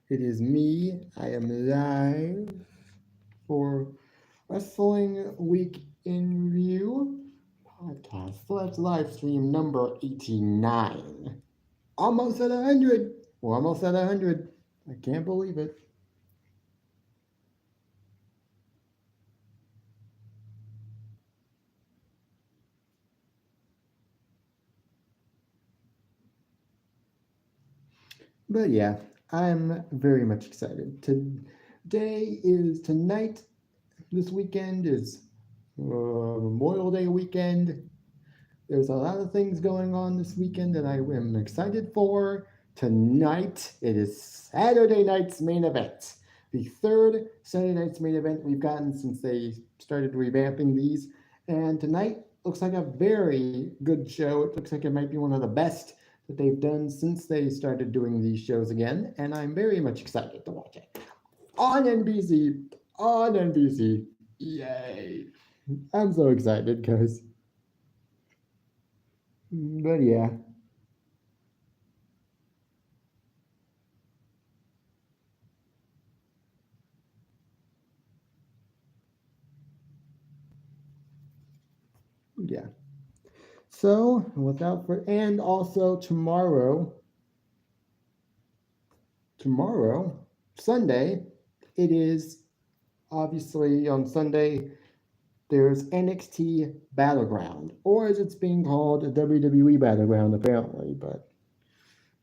It is me. I am live for Wrestling Week in Review podcast. Let's live stream number 89. Almost at 100. We're almost at 100. I can't believe it. But yeah, I'm very much excited. Tonight, this weekend is Memorial Day weekend. There's a lot of things going on this weekend that I am excited for. Tonight, it is Saturday night's main event. The third Saturday night's main event we've gotten since they started revamping these. And tonight looks like a very good show. It looks like it might be one of the best that they've done since they started doing these shows again. And I'm very much excited to watch it. On NBC! On NBC! Yay! I'm so excited, guys. But yeah, yeah. So without for and also tomorrow, Sunday, it is obviously on Sunday. There's NXT Battleground, or as it's being called, WWE Battleground apparently, but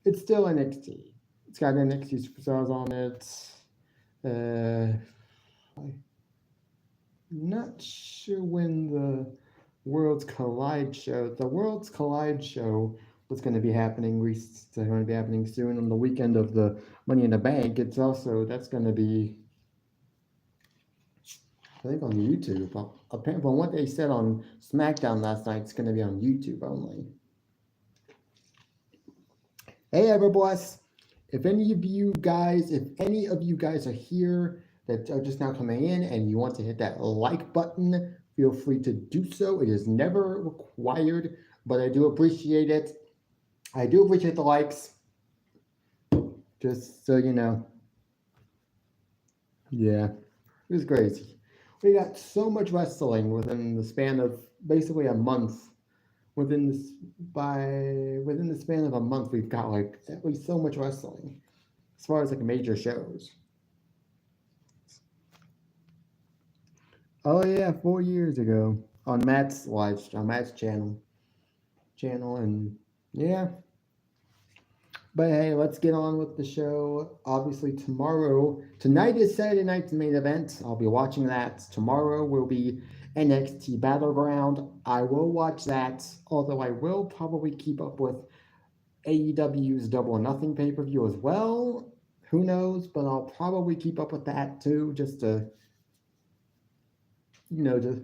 it's still NXT. It's got NXT superstars on it. I'm not sure when the Worlds Collide show was going to be happening. It's going to be happening soon on the weekend of the Money in the Bank. It's also that's going to be, I think, on YouTube. Apparently, from what they said on SmackDown last night, it's going to be on YouTube only. Hey, Everboss! If any of you guys are here that are just now coming in and you want to hit that like button, feel free to do so. It is never required, but I do appreciate it. I do appreciate the likes. Just so you know. Yeah, it was crazy. We got so much wrestling within the span of basically a month. Within the span of a month, we've got like at least so much wrestling as far as like major shows. Oh yeah, 4 years ago on Matt's channel, and yeah. But hey, let's get on with the show. Obviously, tonight is Saturday night's main event. I'll be watching that. Tomorrow will be NXT Battleground. I will watch that, although I will probably keep up with AEW's Double or Nothing pay per view as well. Who knows? But I'll probably keep up with that too, just to, you know, just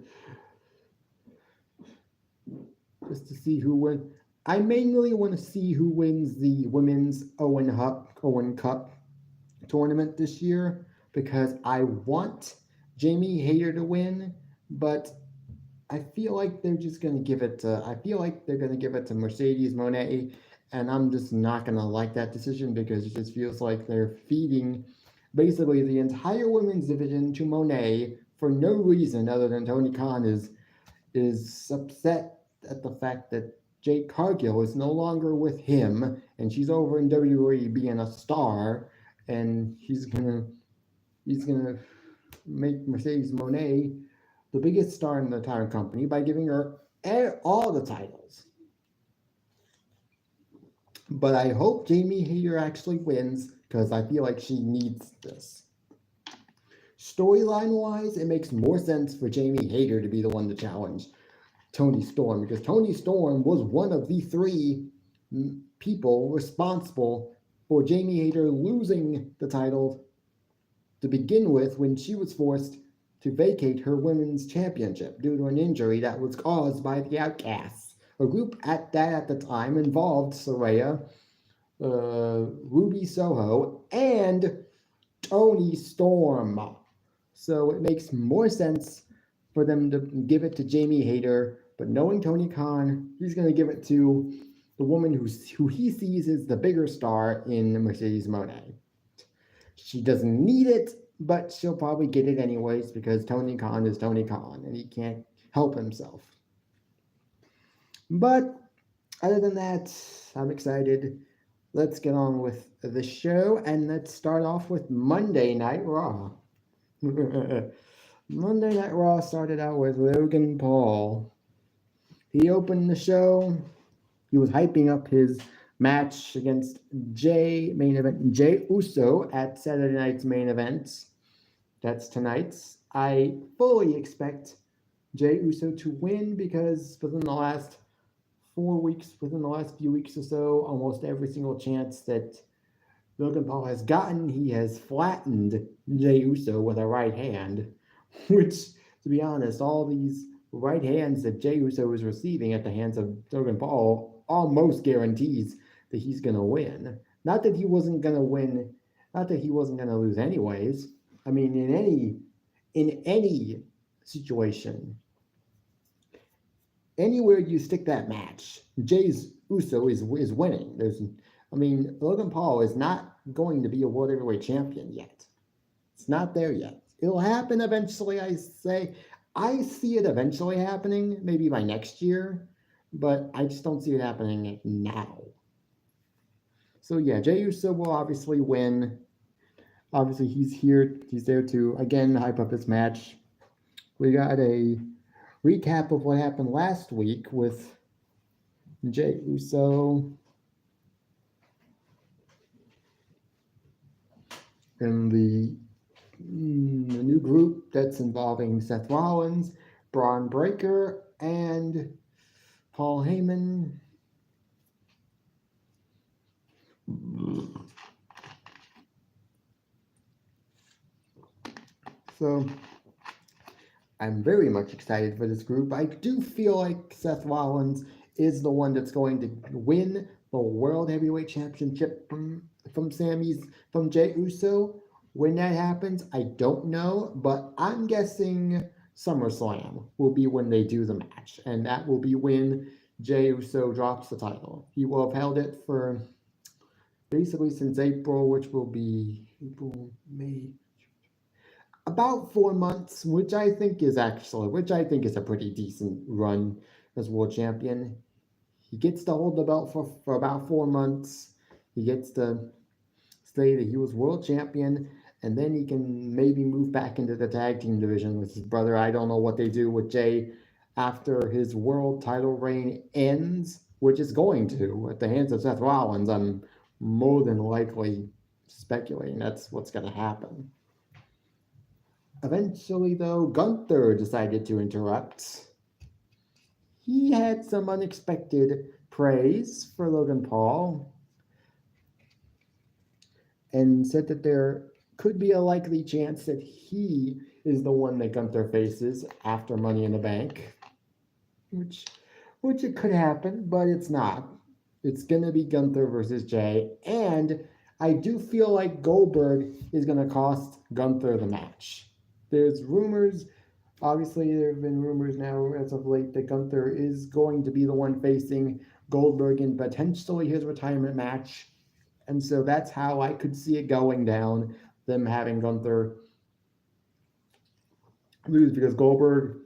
to see who wins. I mainly want to see who wins the women's Owen Cup tournament this year because I want Jamie Hayter to win, but I feel like they're just gonna give it to. I feel like they're gonna give it to Mercedes Moné, and I'm just not gonna like that decision because it just feels like they're feeding basically the entire women's division to Moné for no reason other than Tony Khan is upset at the fact that Jade Cargill is no longer with him and she's over in WWE being a star, and he's gonna make Mercedes Moné the biggest star in the entire company by giving her all the titles. But I hope Jamie Hayter actually wins because I feel like she needs this. Storyline wise, it makes more sense for Jamie Hayter to be the one to challenge Toni Storm because Toni Storm was one of the three people responsible for Jamie Hayter losing the title to begin with when she was forced to vacate her women's championship due to an injury that was caused by the Outcasts, a group at the time involved Saraya, Ruby Soho, and Toni Storm. So it makes more sense for them to give it to Jamie Hayter, but knowing Tony Khan, he's going to give it to the woman who he sees as the bigger star in Mercedes Moné. She doesn't need it, but she'll probably get it anyways because Tony Khan is Tony Khan and he can't help himself. But other than that, I'm excited. Let's get on with the show and let's start off with Monday Night Raw. Monday Night Raw started out with Logan Paul. He opened the show. He was hyping up his match against Jay Uso at Saturday night's main event. That's tonight's. I fully expect Jay Uso to win because within the last 4 weeks, within the last few weeks or so, almost every single chance that Logan Paul has gotten, he has flattened Jay Uso with a right hand, which, to be honest, all these right hands that Jay Uso is receiving at the hands of Logan Paul almost guarantees that he's going to win. Not that he wasn't going to win, not that he wasn't going to lose anyways. I mean, in any situation, anywhere you stick that match, Jay's Uso is winning. Logan Paul is not going to be a world heavyweight champion yet. It's not there yet. It'll happen eventually, I say. I see it eventually happening, maybe by next year, but I just don't see it happening now. So yeah, Jay Uso will obviously win. Obviously, he's there to, again, hype up his match. We got a recap of what happened last week with Jay Uso and the new group that's involving Seth Rollins, Braun Breaker, and Paul Heyman. So I'm very much excited for this group. I do feel like Seth Rollins is the one that's going to win the World Heavyweight Championship from Jay Uso. When that happens, I don't know, but I'm guessing SummerSlam will be when they do the match, and that will be when Jay Uso drops the title. He will have held it for basically since April, which will be April, May, about 4 months, which I think is a pretty decent run as world champion. He gets to hold the belt for about 4 months. He gets to say that he was world champion, and then he can maybe move back into the tag team division with his brother. I don't know what they do with Jay after his world title reign ends, which is going to at the hands of Seth Rollins. I'm more than likely speculating that's what's going to happen. Eventually, though, Gunther decided to interrupt. He had some unexpected praise for Logan Paul and said that there could be a likely chance that he is the one that Gunther faces after Money in the Bank, which it could happen, but it's not. It's going to be Gunther versus Jay, and I do feel like Goldberg is going to cost Gunther the match. There's rumors, obviously there have been rumors now as of late that Gunther is going to be the one facing Goldberg in potentially his retirement match. And so that's how I could see it going down, them having Gunther lose because Goldberg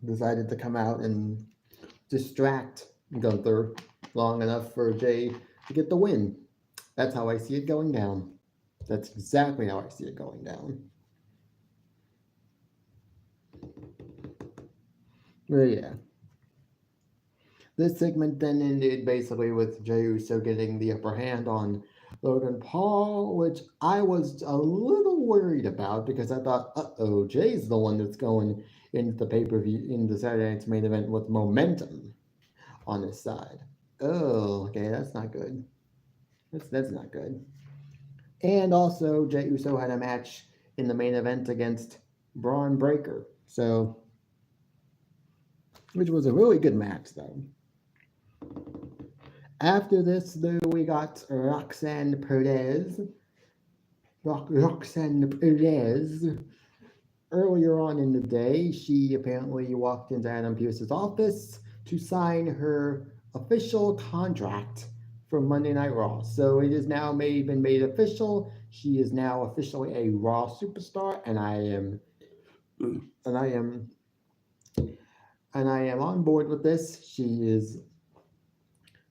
decided to come out and distract Gunther long enough for Jay to get the win. That's how I see it going down. That's exactly how I see it going down. Well, yeah. This segment then ended basically with Jey Uso getting the upper hand on Logan Paul, which I was a little worried about because I thought, Jay's the one that's going into the pay-per-view, in the Saturday Night's Main Event with momentum on his side. Oh, okay, that's not good. That's not good. And also, Jey Uso had a match in the main event against Braun Breaker. So, which was a really good match, though. After this, though, we got Roxanne Perez. Earlier on in the day, she apparently walked into Adam Pearce's office to sign her official contract for Monday Night Raw. So it is now been made official. She is now officially a Raw superstar, and and I am on board with this. She is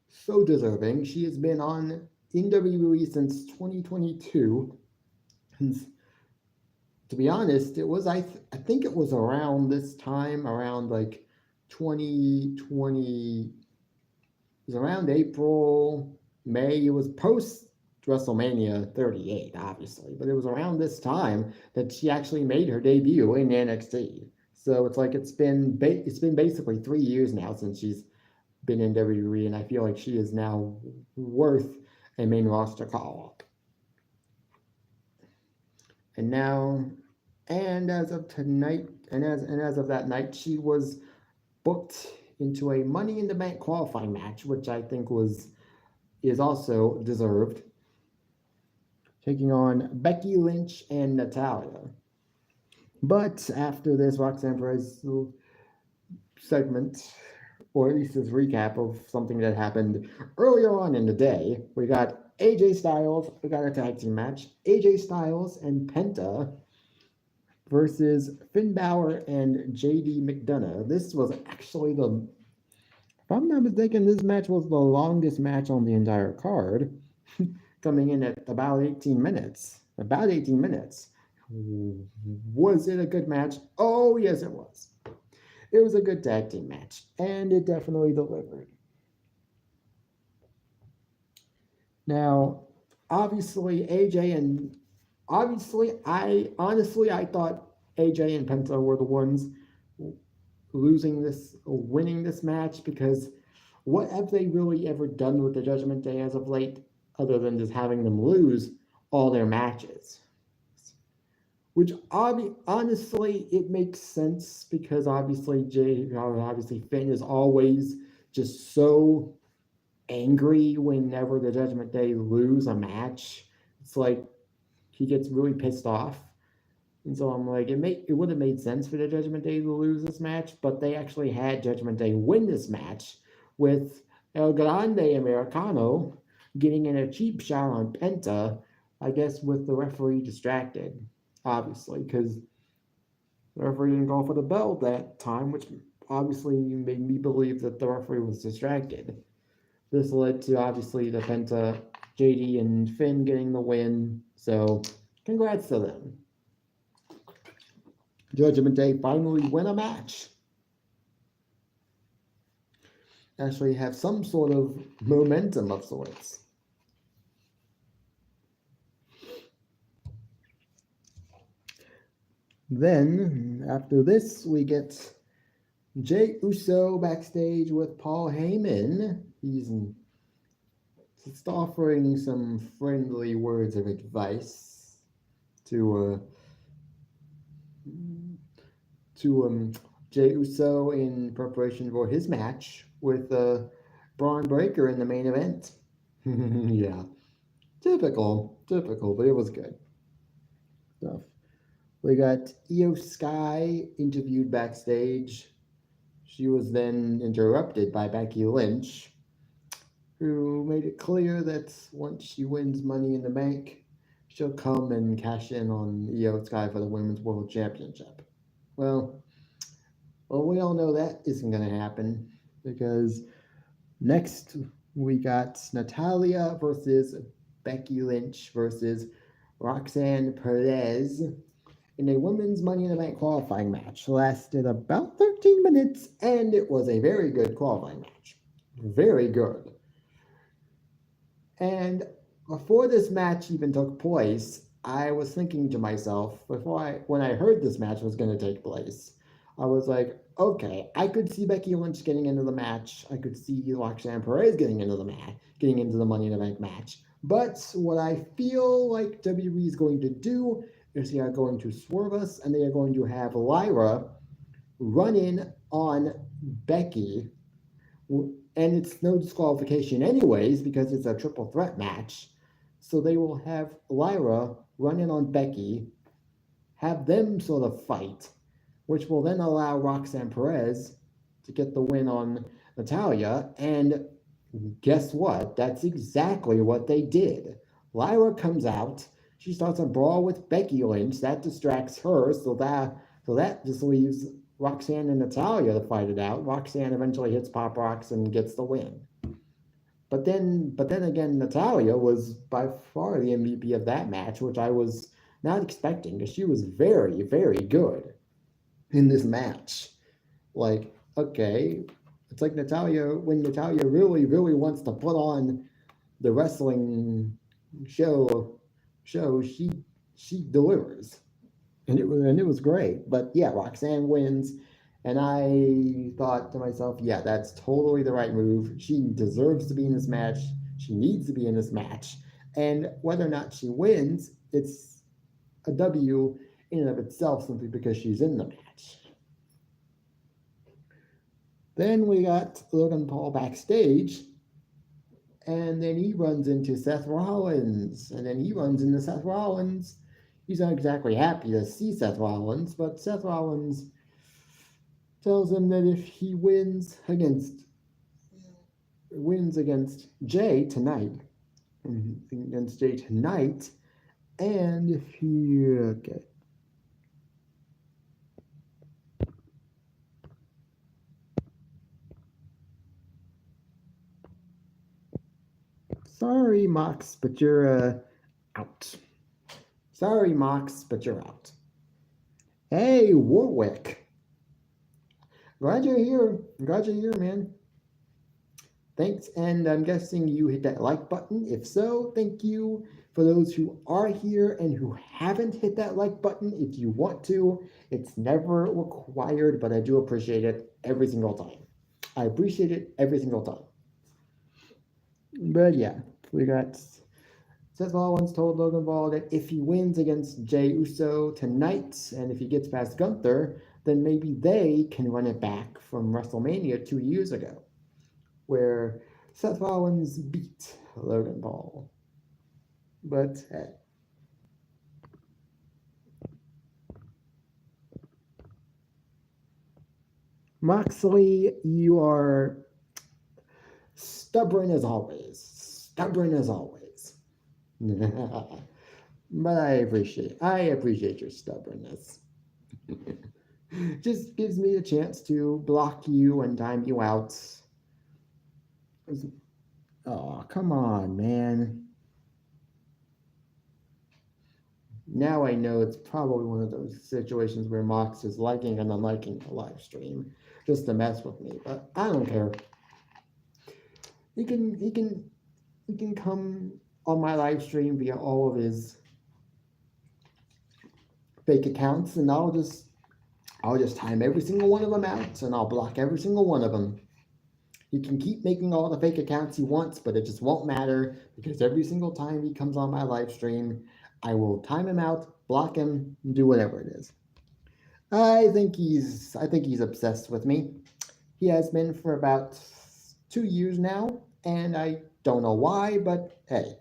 so deserving. She has been on in WWE since 2022. And to be honest, it was I think it was around this time, around like 2020. It was around April, May. It was post WrestleMania 38, obviously, but it was around this time that she actually made her debut in NXT. So it's like it's been basically 3 years now since she's been in WWE, and I feel like she is now worth a main roster call up. And now, and as of tonight, and as of that night, she was booked into a Money in the Bank qualifying match, which I think is also deserved, taking on Becky Lynch and Natalya. But after this Roxanne Perez segment, or at least this recap of something that happened earlier on in the day, we got AJ Styles, we got a tag team match, AJ Styles and Penta versus Finn Balor and JD McDonough. This was actually if I'm not mistaken, this match was the longest match on the entire card, coming in at about 18 minutes. About 18 minutes. Was it a good match? Oh, yes, it was. It was a good tag team match, and it definitely delivered. Now, obviously, I thought AJ and Penta were the ones winning this match, because what have they really ever done with the Judgment Day as of late, other than just having them lose all their matches? Which honestly, it makes sense, because obviously Finn is always just so angry whenever the Judgment Day lose a match. It's like he gets really pissed off. And so I'm like, it would have made sense for the Judgment Day to lose this match, but they actually had Judgment Day win this match with El Grande Americano getting in a cheap shot on Penta, I guess with the referee distracted, obviously, because the referee didn't go for the bell that time, which obviously made me believe that the referee was distracted. This led to, obviously, the Penta, JD, and Finn getting the win, so congrats to them. Judgment Day finally win a match. Actually have some sort of momentum of sorts. Then, after this, we get Jey Uso backstage with Paul Heyman. He's just offering some friendly words of advice to Jey Uso in preparation for his match with Braun Breaker in the main event. Yeah, typical, but it was good stuff. We got Io Sky interviewed backstage. She was then interrupted by Becky Lynch, who made it clear that once she wins Money in the Bank, she'll come and cash in on Io Sky for the Women's World Championship. Well, we all know that isn't going to happen, because next we got Natalya versus Becky Lynch versus Roxanne Perez in a women's Money in the Bank qualifying match. Lasted about 13 minutes, and it was a very good qualifying match. Very good. And before this match even took place, I was thinking to myself, when I heard this match was going to take place, I was like, okay, I could see Becky Lynch getting into the match. I could see Roxanne Perez getting into the Money in the Bank match. But what I feel like WWE is going to do is they are going to swerve us, and they are going to have Lyra run in on Becky. And it's no disqualification anyways, because it's a triple threat match. So they will have Lyra run in on Becky, have them sort of fight, which will then allow Roxanne Perez to get the win on Natalya, and Guess what? That's exactly what they did. Lyra comes out. She starts a brawl with Becky Lynch. That distracts her, so that just leaves Roxanne and Natalia to fight it out. Roxanne eventually hits Pop Rocks and gets the win. But then again, Natalia was by far the MVP of that match, which I was not expecting because she was very, very good in this match. Like, okay, it's like Natalia when Natalia really, really wants to put on the wrestling show show she delivers. And it was great. But yeah, Roxanne wins. And I thought to myself, yeah, that's totally the right move. She deserves to be in this match. She needs to be in this match. And whether or not she wins, it's a W in and of itself simply because she's in the match. Then we got Logan Paul backstage, and then he runs into Seth Rollins, and then he runs into Seth Rollins. He's not exactly happy to see Seth Rollins, but Seth Rollins tells him that if he wins against Jay tonight, and if he okay. Sorry, Mox, but you're out. Sorry, Mox, but you're out. Hey, Warwick. Glad you're here. Glad you're here, man. Thanks, and I'm guessing you hit that like button. If so, thank you. For those who are here and who haven't hit that like button, if you want to, it's never required, but I do appreciate it every single time. I appreciate it every single time. But yeah, we got Seth Rollins told Logan Paul that if he wins against Jey Uso tonight, and if he gets past Gunther, then maybe they can run it back from WrestleMania 2 years ago, where Seth Rollins beat Logan Paul. But hey. Moxley, you are stubborn as always. Stubborn as always. But I appreciate your stubbornness. Just gives me a chance to block you and time you out. Oh, come on, man. Now I know it's probably one of those situations where Mox is liking and unliking the live stream just to mess with me, but I don't care. He can come on my live stream via all of his fake accounts, and I'll just time every single one of them out, and I'll block every single one of them. He can keep making all the fake accounts he wants, but it just won't matter because every single time he comes on my live stream, I will time him out, block him, and do whatever it is. I think he's obsessed with me. He has been for about 2 years now, and I don't know why, but hey,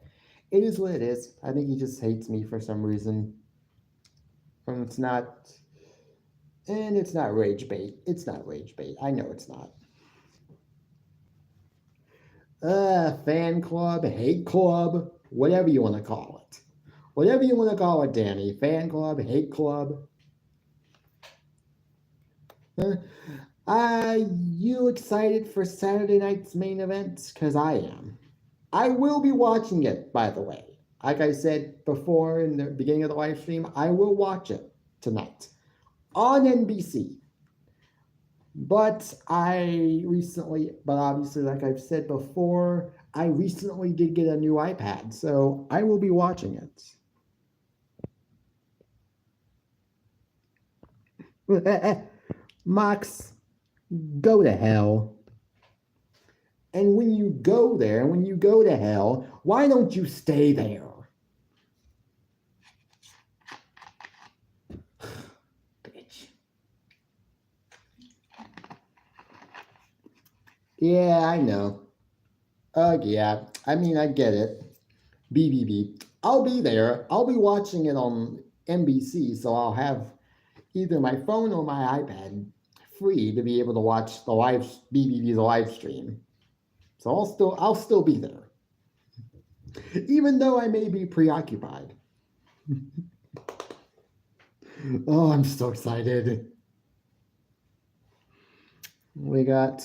it is what it is. I think he just hates me for some reason. And it's not rage bait. It's not rage bait. I know it's not. Fan club, hate club, whatever you want to call it. Whatever you want to call it, Danny. Fan club, hate club. Are you excited for Saturday night's main event? Because I am. I will be watching it, by the way. Like I said before in the beginning of the live stream, I will watch it tonight on NBC. But obviously, like I've said before, I recently did get a new iPad, so I will be watching it. Mox, go to hell. And when you go there, when you go to hell, why don't you stay there? Bitch. Yeah, I know. Yeah. I mean, I get it. BBB. I'll be there. I'll be watching it on NBC, so I'll have either my phone or my iPad free to be able to watch the BBB's live stream. So I'll still be there. Even though I may be preoccupied. Oh, I'm so excited. We got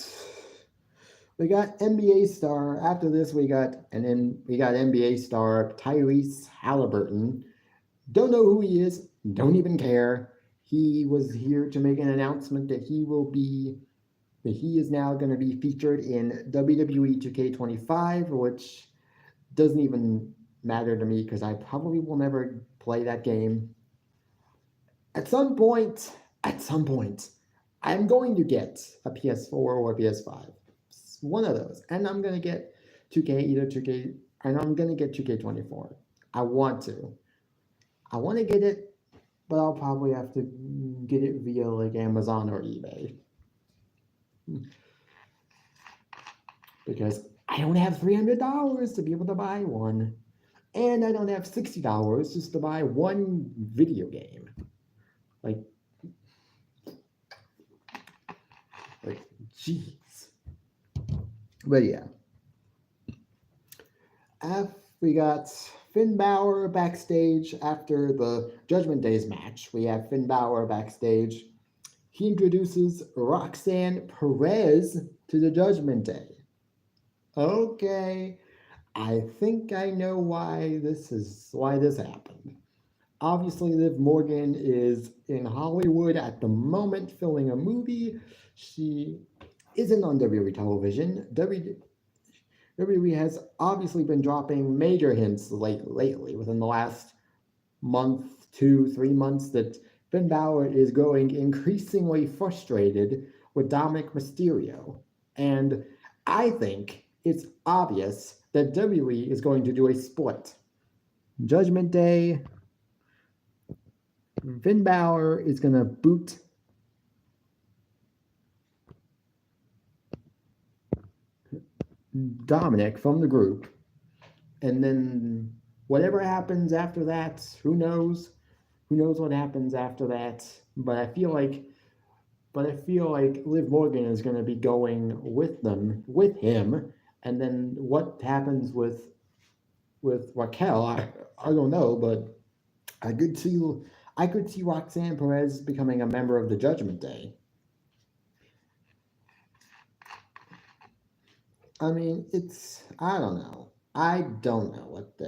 NBA star. After this, we got NBA star Tyrese Halliburton. Don't know who he is. Don't even care. He was here to make an announcement that he is now going to be featured in WWE 2K25, which doesn't even matter to me because I probably will never play that game. At some point, I'm going to get a PS4 or a PS5. It's one of those. And I'm going to get 2K, and I'm going to get 2K24. I want to get it, but I'll probably have to get it via like Amazon or eBay. Because I don't have $300 to be able to buy one. And I don't have $60 just to buy one video game. Like, jeez. But yeah. We got Finn Balor backstage after the Judgment Day's match. We have Finn Balor backstage. He introduces Roxanne Perez to the Judgment Day. Okay, I think I know why this happened. Obviously, Liv Morgan is in Hollywood at the moment filming a movie. She isn't on WWE television. WWE has obviously been dropping major hints lately within the last month, 2-3 months, that Finn Balor is growing increasingly frustrated with Dominic Mysterio. And I think it's obvious that WWE is going to do a split. Judgment Day, Finn Balor is going to boot Dominic from the group. And then whatever happens after that, who knows? Who knows what happens after that? But I feel like Liv Morgan is going to be going with him. And then what happens with Raquel, I don't know, but I could see Roxanne Perez becoming a member of the Judgment Day. I mean, I don't know. I don't know what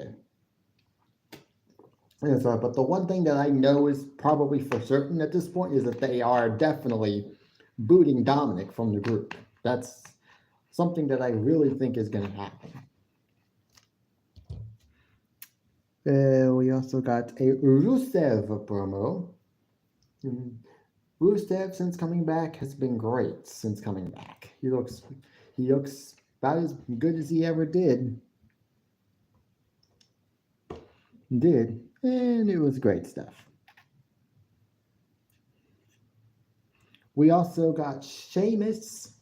but the one thing that I know is probably for certain at this point is that they are definitely booting Dominic from the group. That's something that I really think is going to happen. We also got a Rusev promo. Rusev, since coming back, has been great since coming back. He looks about as good as he ever did. And it was great stuff. We also got Sheamus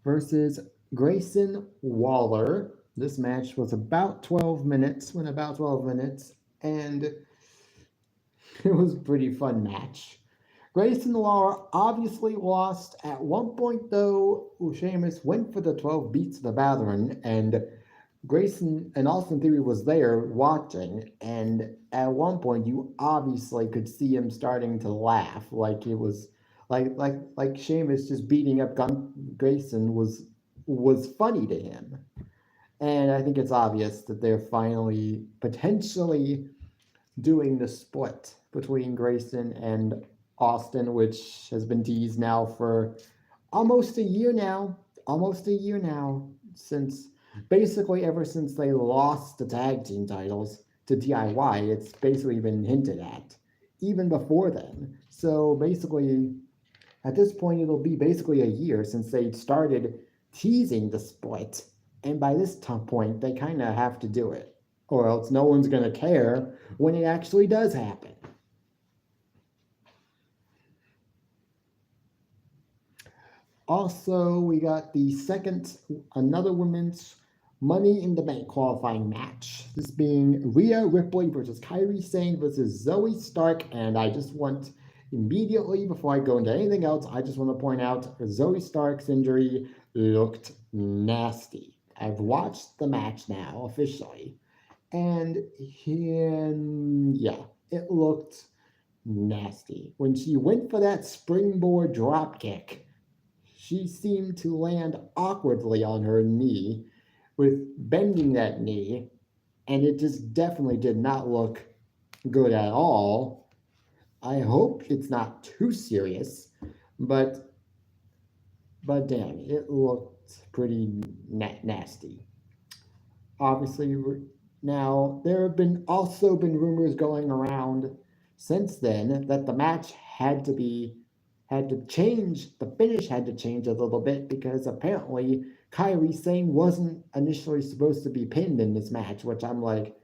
versus Grayson Waller. This match was about 12 minutes, and it was a pretty fun match. Grayson Waller obviously lost. At one point, though, Sheamus went for the 12 beats of the Brethren, and Grayson and Austin Theory was there watching, and at one point you obviously could see him starting to laugh, like it was like Sheamus just beating up Grayson was funny to him. And I think it's obvious that they're finally potentially doing the split between Grayson and Austin, which has been teased now for almost a year now, since basically ever since they lost the tag team titles to DIY. It's basically been hinted at, even before then. So basically, at this point, it'll be basically a year since they started teasing the split. And by this point, they kind of have to do it, or else no one's going to care when it actually does happen. Also, we got another women's Money in the Bank qualifying match. This being Rhea Ripley versus Kairi Sane versus Zoe Stark. And I just want, immediately before I go into anything else, I just want to point out Zoe Stark's injury looked nasty. I've watched the match now officially, and yeah, it looked nasty. When she went for that springboard drop kick, she seemed to land awkwardly on her knee with bending that knee, and it just definitely did not look good at all. I hope it's not too serious, but damn, it looked pretty nasty. Obviously, now there have been also been rumors going around since then that the match had to change. The finish had to change a little bit because apparently Kairi Sane wasn't initially supposed to be pinned in this match, which I'm like,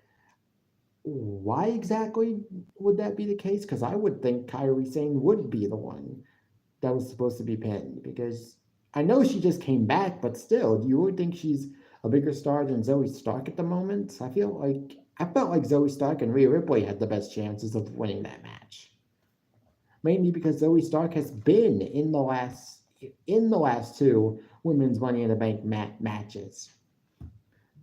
why exactly would that be the case? Because I would think Kairi Sane would be the one that was supposed to be pinned because I know she just came back, but still, you would think she's a bigger star than Zoe Stark at the moment. I felt like Zoe Stark and Rhea Ripley had the best chances of winning that match, mainly because Zoe Stark has been in the last two women's Money in the Bank matches.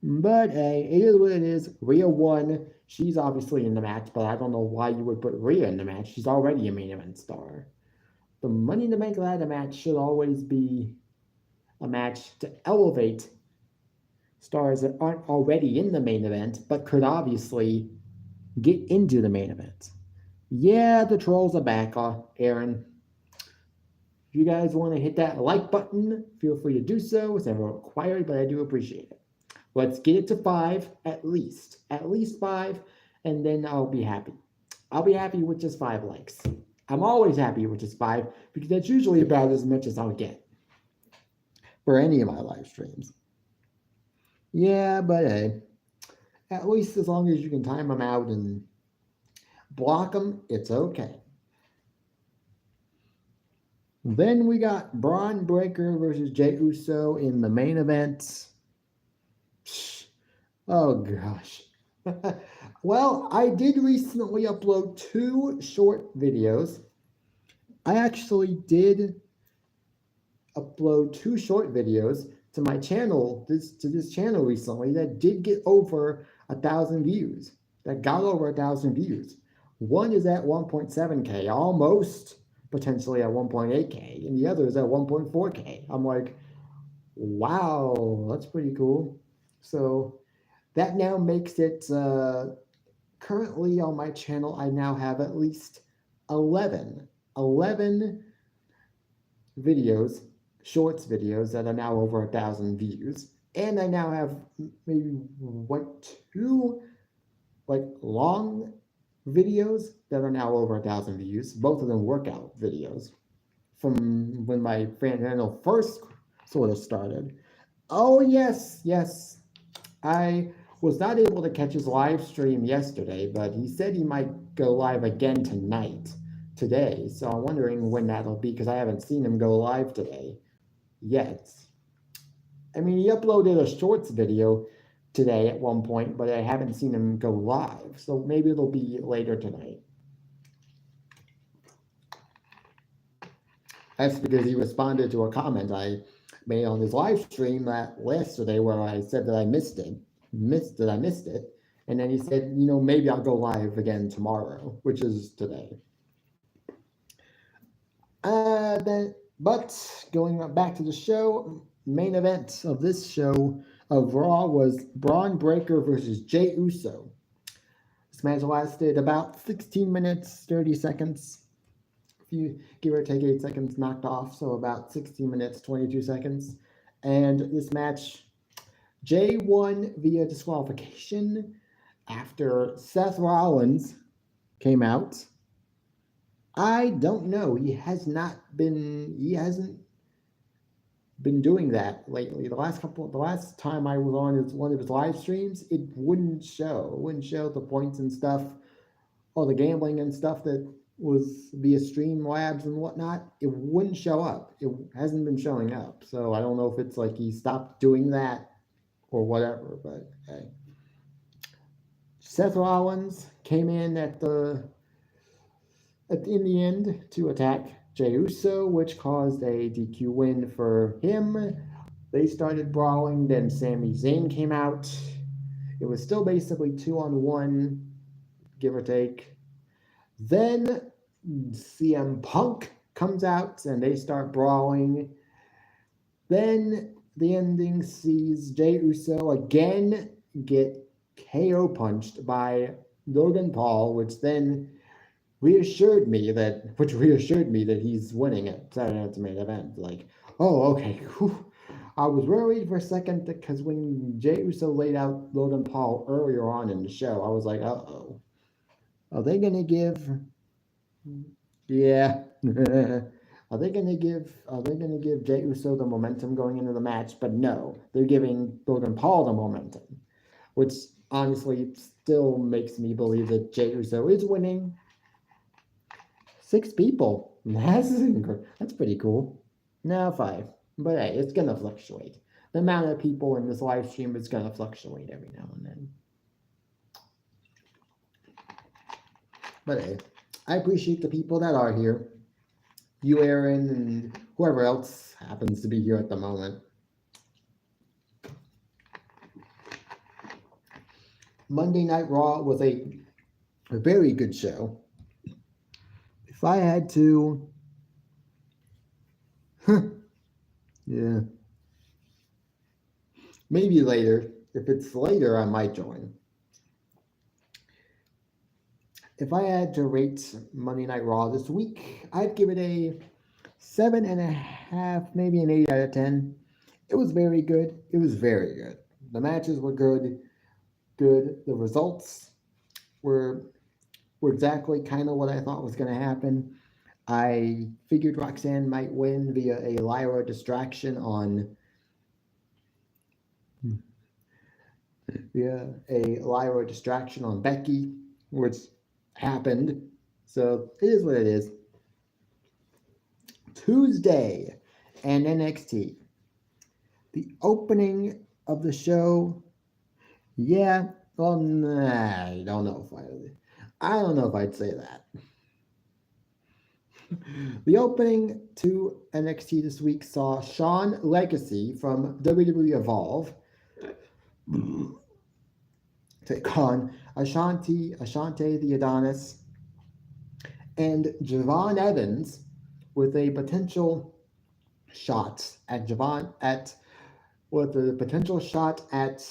But hey, it is what it is. Rhea won. She's obviously in the match, but I don't know why you would put Rhea in the match. She's already a main event star. The Money in the Bank ladder match should always be a match to elevate stars that aren't already in the main event, but could obviously get into the main event. Yeah, the trolls are back, Aaron. If you guys want to hit that like button, feel free to do so. It's never required, but I do appreciate it. Let's get it to 5 at least. At least 5, and then I'll be happy. I'll be happy with just 5 likes. I'm always happy with just 5 because that's usually about as much as I'll get for any of my live streams. Yeah, but hey, at least as long as you can time them out and block them, it's okay. Then we got Braun Breaker versus Jey Uso in the main event. Oh gosh. Well, I did recently upload 2 short videos. I actually did upload 2 short videos to my channel, to this channel recently that did get over 1,000 views. That got over 1,000 views. One is at 1.7K, almost potentially at 1.8K, and the other is at 1.4K. I'm like, wow, that's pretty cool. So that now makes it currently on my channel, I now have at least 11 videos, shorts videos that are now over 1,000 views. And I now have maybe 2 like long videos that are now over 1,000 views, both of them workout videos from when my channel first sort of started. Oh yes, I was not able to catch his live stream yesterday, but he said he might go live again today. So I'm wondering when that'll be because I haven't seen him go live today yet. I mean, he uploaded a shorts video today at one point, but I haven't seen him go live. So maybe it'll be later tonight. That's because he responded to a comment I made on his live stream yesterday where I said that I missed it. And then he said, maybe I'll go live again tomorrow, which is today. But going back to the show, main event of this show of Raw was Braun Breaker versus Jey Uso. This match lasted about 16 minutes, 30 seconds. If you give or take 8 seconds knocked off, so about 16 minutes, 22 seconds. And this match, Jey won via disqualification after Seth Rollins came out. I don't know. He hasn't been doing that lately. The last time I was on one of his live streams, it wouldn't show. It wouldn't show the points and stuff, all the gambling and stuff that was via Streamlabs and whatnot. It wouldn't show up. It hasn't been showing up. So I don't know if it's like he stopped doing that or whatever, but hey. Seth Rollins came in in the end to attack Jey Uso, which caused a DQ win for him. They started brawling, then Sami Zayn came out. It was still basically 2-on-1, give or take. Then CM Punk comes out and they start brawling. Then the ending sees Jey Uso again get KO punched by Logan Paul, which reassured me that he's winning it. Saturday Night's Main Event. Like, oh, okay. Whew. I was worried for a second because when Jey Uso laid out Logan Paul earlier on in the show, I was like, uh-oh. Are they gonna give? Yeah. Are they gonna give Jey Uso the momentum going into the match? But no, they're giving Logan Paul the momentum, which honestly still makes me believe that Jey Uso is winning. 6 people. That's pretty cool. Now 5. But hey, it's gonna fluctuate. The amount of people in this live stream is gonna fluctuate every now and then. But hey, I appreciate the people that are here. You, Aaron, and whoever else happens to be here at the moment. Monday Night Raw was a very good show. If I had to... yeah. Maybe later. If it's later, I might join. If I had to rate Monday Night Raw this week, I'd give it a 7.5, maybe an 8 out of 10. It was very good. It was very good. The matches were good. The results were exactly kind of what I thought was going to happen. I figured Roxanne might win via a Lyra distraction on Becky, which happened. So it is what it is. Tuesday and NXT. The opening of the show, yeah, well, nah, I don't know if I'd say that. The opening to NXT this week saw Shawn Legacy from WWE Evolve take on Ashante the Adonis and Javon Evans with a potential shot at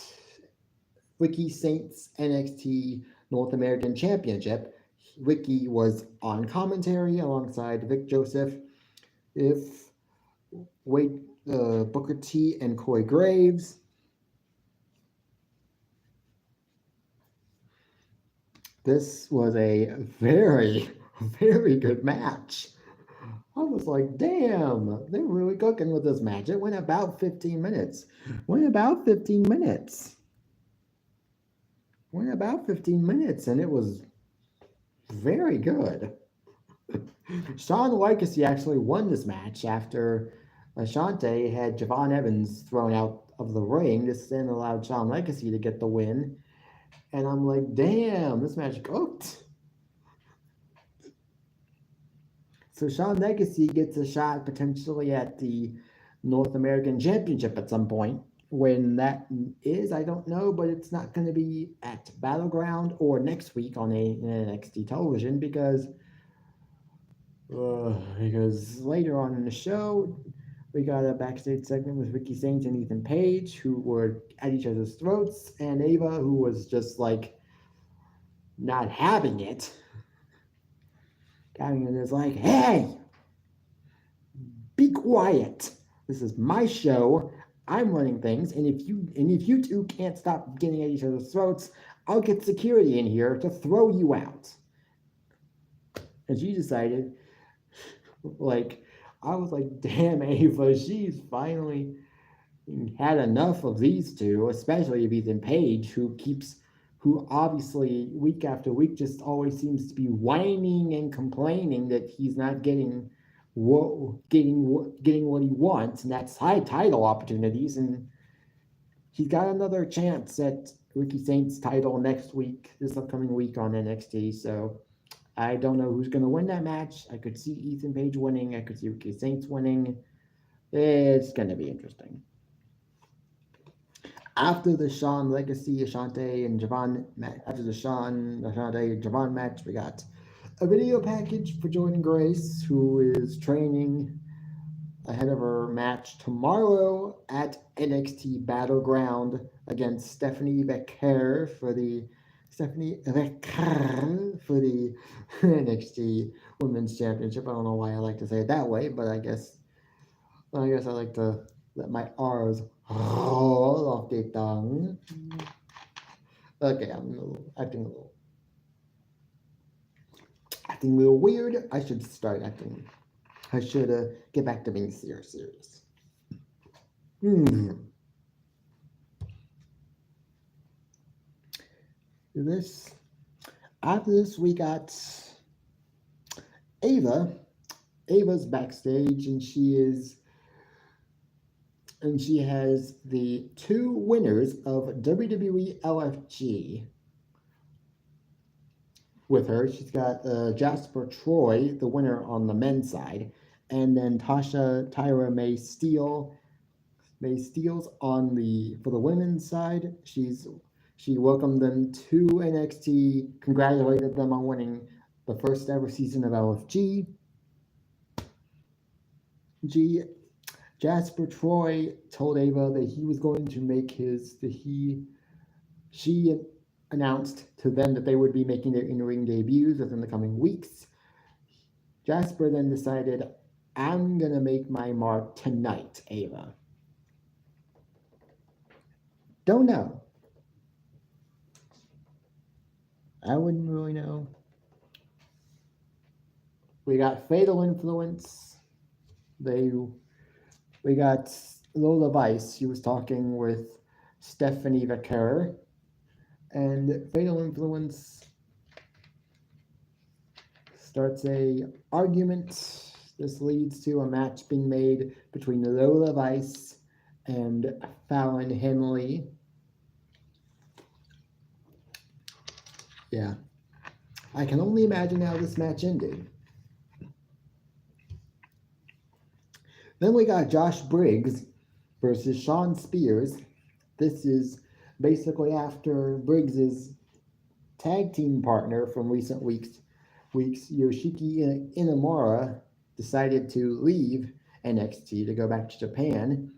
Ricky Saints NXT North American Championship. Ricky was on commentary alongside Vic Joseph, Booker T, and Corey Graves. This was a very, very good match. I was like, damn, they're really cooking with this match. It went about 15 minutes. Went about 15 minutes, and it was very good. Shawn Legacy actually won this match after Ashante had Javon Evans thrown out of the ring. This then allowed Shawn Legacy to get the win. And I'm like, damn, this match cooked. So Shawn Legacy gets a shot potentially at the North American Championship at some point. When that is, I don't know, but it's not going to be at Battleground or next week on NXT television because later on in the show, we got a backstage segment with Ricky Saints and Ethan Page, who were at each other's throats, and Ava, who was just like not having it. Gavin is like, hey, be quiet. This is my show. I'm running things, and if you two can't stop getting at each other's throats, I'll get security in here to throw you out. And she decided, like, I was like, damn, Ava, she's finally had enough of these two, especially of Ethan Page, who obviously week after week just always seems to be whining and complaining that he's not getting what he wants, and that's high title opportunities. And he's got another chance at Ricky Saints' title this upcoming week on NXT. So I don't know who's going to win that match. I could see Ethan Page winning. I could see Ricky Saints winning. It's going to be interesting. After the Sean Legacy, Ashante, and Javon match, after the Sean, Ashante, and Javon match, we got a video package for Jordan Grace, who is training ahead of her match tomorrow at NXT Battleground against Stephanie Becker for the NXT Women's Championship. I don't know why I like to say it that way, but I guess I like to let my R's roll off the tongue. Okay, I'm acting a little weird. I should start acting. I should get back to being serious. After this, we got Ava. Ava's backstage, and she has the 2 winners of WWE LFG with her. She's got Jasper Troy, the winner on the men's side, and then Tyra May Steele. May Steele's for the women's side. She welcomed them to NXT, congratulated them on winning the first ever season of LFG. Jasper Troy told Ava that he was going to make she announced to them that they would be making their in-ring debuts within the coming weeks. Jasper then decided, I'm going to make my mark tonight, Ava. Don't know. I wouldn't really know. We got Fatal Influence. We got Lola Vice. She was talking with Stephanie Becker. And Fatal Influence starts a argument. This leads to a match being made between Lola Vice and Fallon Henley. Yeah. I can only imagine how this match ended. Then we got Josh Briggs versus Shawn Spears. This is basically after Briggs's tag team partner from recent weeks, Yoshiki Inamura, decided to leave NXT to go back to Japan.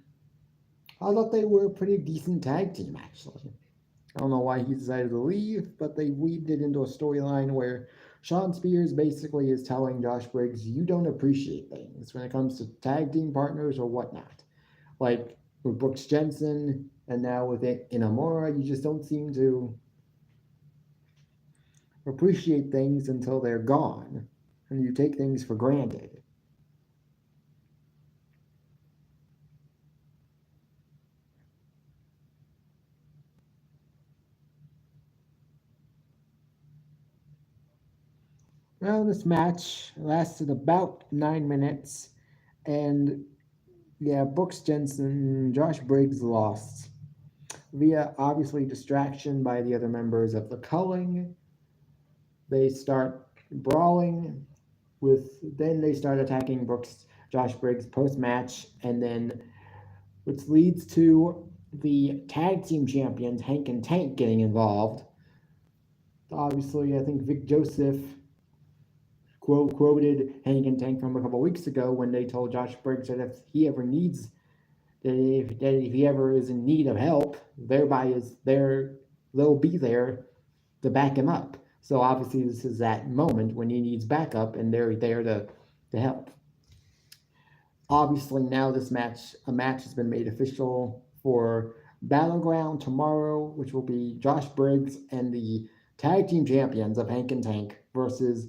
I thought they were a pretty decent tag team, actually. I don't know why he decided to leave, but they weaved it into a storyline where Shawn Spears basically is telling Josh Briggs, you don't appreciate things when it comes to tag team partners or whatnot. Like with Brooks Jensen and now with Inamura, you just don't seem to appreciate things until they're gone, and you take things for granted. Well, this match lasted about 9 minutes, and yeah, Brooks Jensen and Josh Briggs lost via obviously distraction by the other members of the Culling. They start brawling then they start attacking Josh Briggs post-match, and then which leads to the tag team champions, Hank and Tank, getting involved. Obviously, I think Vic Joseph quoted Hank and Tank from a couple weeks ago when they told Josh Briggs that if he ever is in need of help, they'll be there to back him up. So obviously this is that moment when he needs backup, and they're there to help. Obviously now a match has been made official for Battleground tomorrow, which will be Josh Briggs and the tag team champions of Hank and Tank versus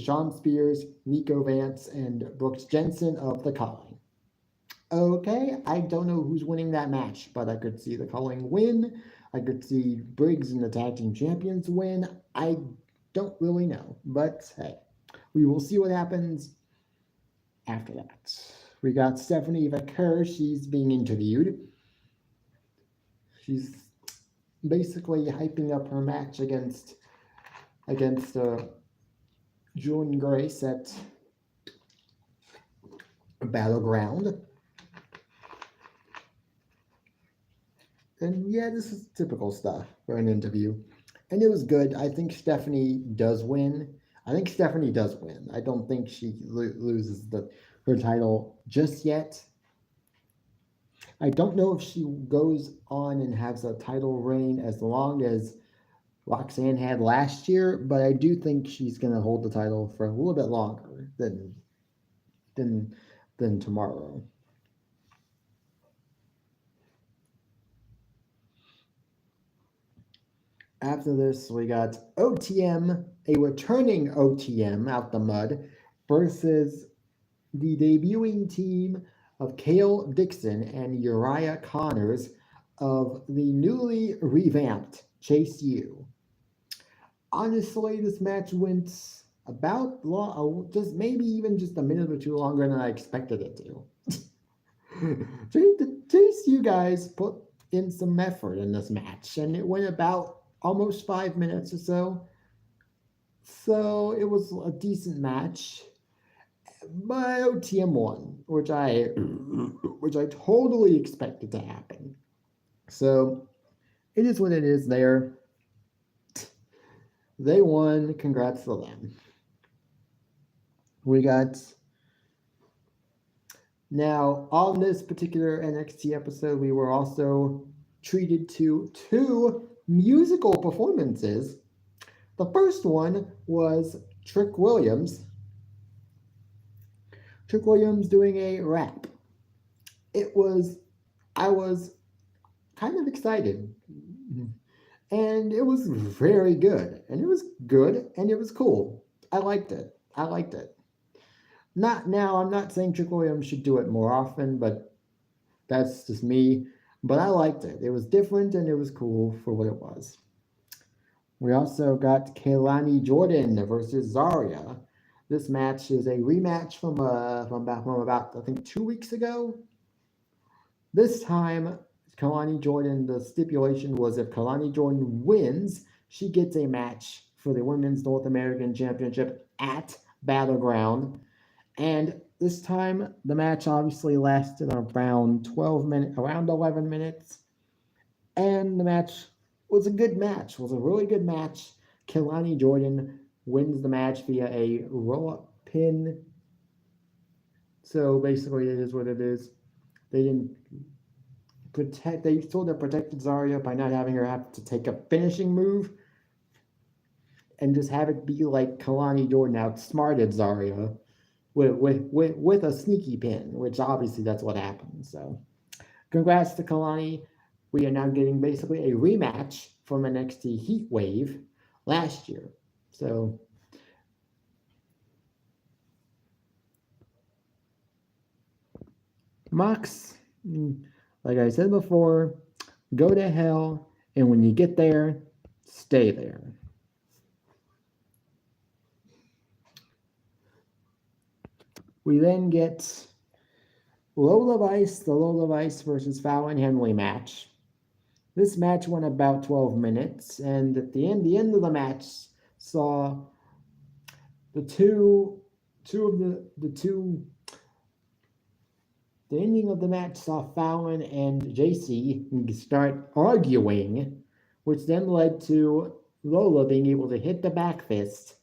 Shawn Spears, Nico Vance, and Brooks Jensen of the Culling. Okay, I don't know who's winning that match, but I could see the Culling win. I could see Briggs and the tag team champions win. I don't really know, but hey, we will see what happens after that. We got Stephanie Becker. She's being interviewed. She's basically hyping up her match against Jordynne Grace at Battleground. And yeah, this is typical stuff for an interview. And it was good. I think Stephanie does win. I think Stephanie does win. I don't think she loses her title just yet. I don't know if she goes on and has a title reign as long as Roxanne had last year, but I do think she's going to hold the title for a little bit longer than than tomorrow. After this, we got OTM, a returning OTM out the mud, versus the debuting team of Kale Dixon and Uriah Connors of the newly revamped Chase U. Honestly, this match went about long, just maybe even just a minute or two longer than I expected it to. Chase U guys put in some effort in this match, and it went about almost 5 minutes or so. So it was a decent match. But OTM won, which I totally expected to happen. So it is what it is there. They won. Congrats to them. We got now on this particular NXT episode, we were also treated to two musical performances. The first one was Trick Williams doing a rap. I was kind of excited. And it was very good. And it was good and it was cool. I liked it. Not now, I'm not saying Trick Williams should do it more often, but that's just me. But I liked it. It was different and it was cool for what it was. We also got Kaylani Jordan versus Zarya. This match is a rematch from about I think 2 weeks ago. This time, Kalani Jordan, the stipulation was if Kalani Jordan wins, she gets a match for the Women's North American Championship at Battleground. And this time, the match obviously lasted around 11 minutes. And the match was a good match, was a really good match. Kalani Jordan wins the match via a roll-up pin. So basically, it is what it is. They sort of protected Zarya by not having her have to take a finishing move and just have it be like Kalani Jordan outsmarted Zarya with a sneaky pin, which obviously that's what happened. So congrats to Kalani. We are now getting basically a rematch from NXT Heat Wave last year. So Mox, like I said before, go to hell, and when you get there, stay there. We then get Lola Vice, the Lola Vice versus Fallon Henley match. This match went about 12 minutes, and at the end of the match saw the ending of the match saw Fallon and JC start arguing, which then led to Lola being able to hit the back fist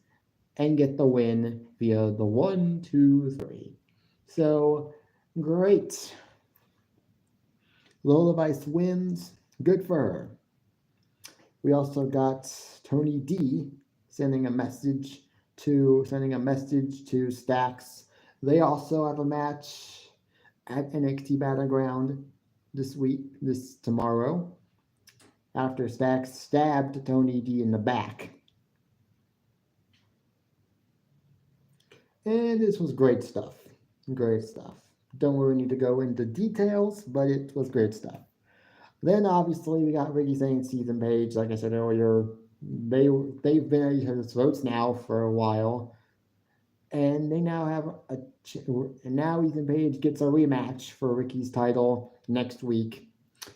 and get the win via the 1, 2, 3. So great. Lola Vice wins. Good for her. We also got Tony D sending a message to Stacks. They also have a match at NXT Battleground tomorrow, after Stacks stabbed Tony D in the back. And this was great stuff. Don't really need to go into details, but it was great stuff. Then obviously we got Ricky Sainz, Ethan Page. Like I said earlier, they've been at each other's throats now for a while, and they now have and now Ethan Page gets a rematch for Ricky's title next week.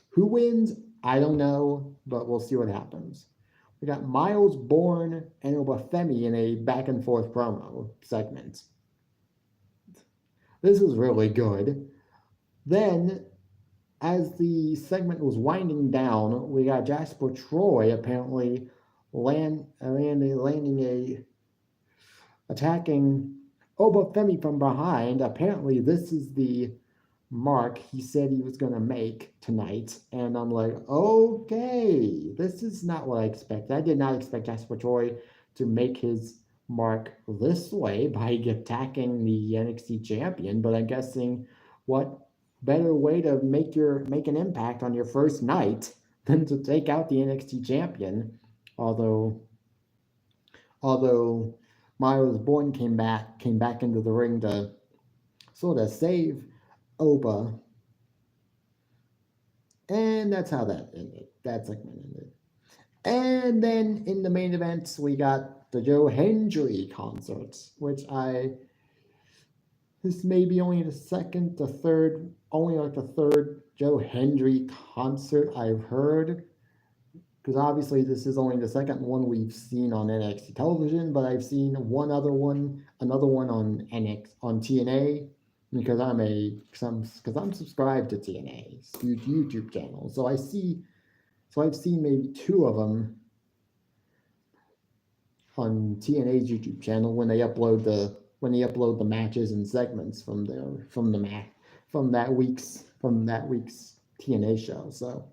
Who wins? I don't know, but we'll see what happens. We got Miles Bourne and Obafemi in a back and forth promo segment. This was really good. Then as the segment was winding down, we got Jasper Troy apparently landing a attacking Obafemi from behind. Apparently, this is the mark he said he was going to make tonight. And I'm like, okay, this is not what I expected. I did not expect Jasper Troy to make his mark this way by attacking the NXT champion, but I'm guessing what better way to make an impact on your first night than to take out the NXT champion. Although Myers Bourne came back into the ring to sort of save Oba. And that's how that ended. That segment ended. And then in the main event, we got the Joe Hendry concert, which this may be only the third Joe Hendry concert I've heard. Because obviously this is only the second one we've seen on NXT television, but I've seen another one on TNA, because I'm subscribed to TNA's YouTube channel. So I've seen maybe two of them on TNA's YouTube channel when they upload the matches and segments from that week's TNA show. So,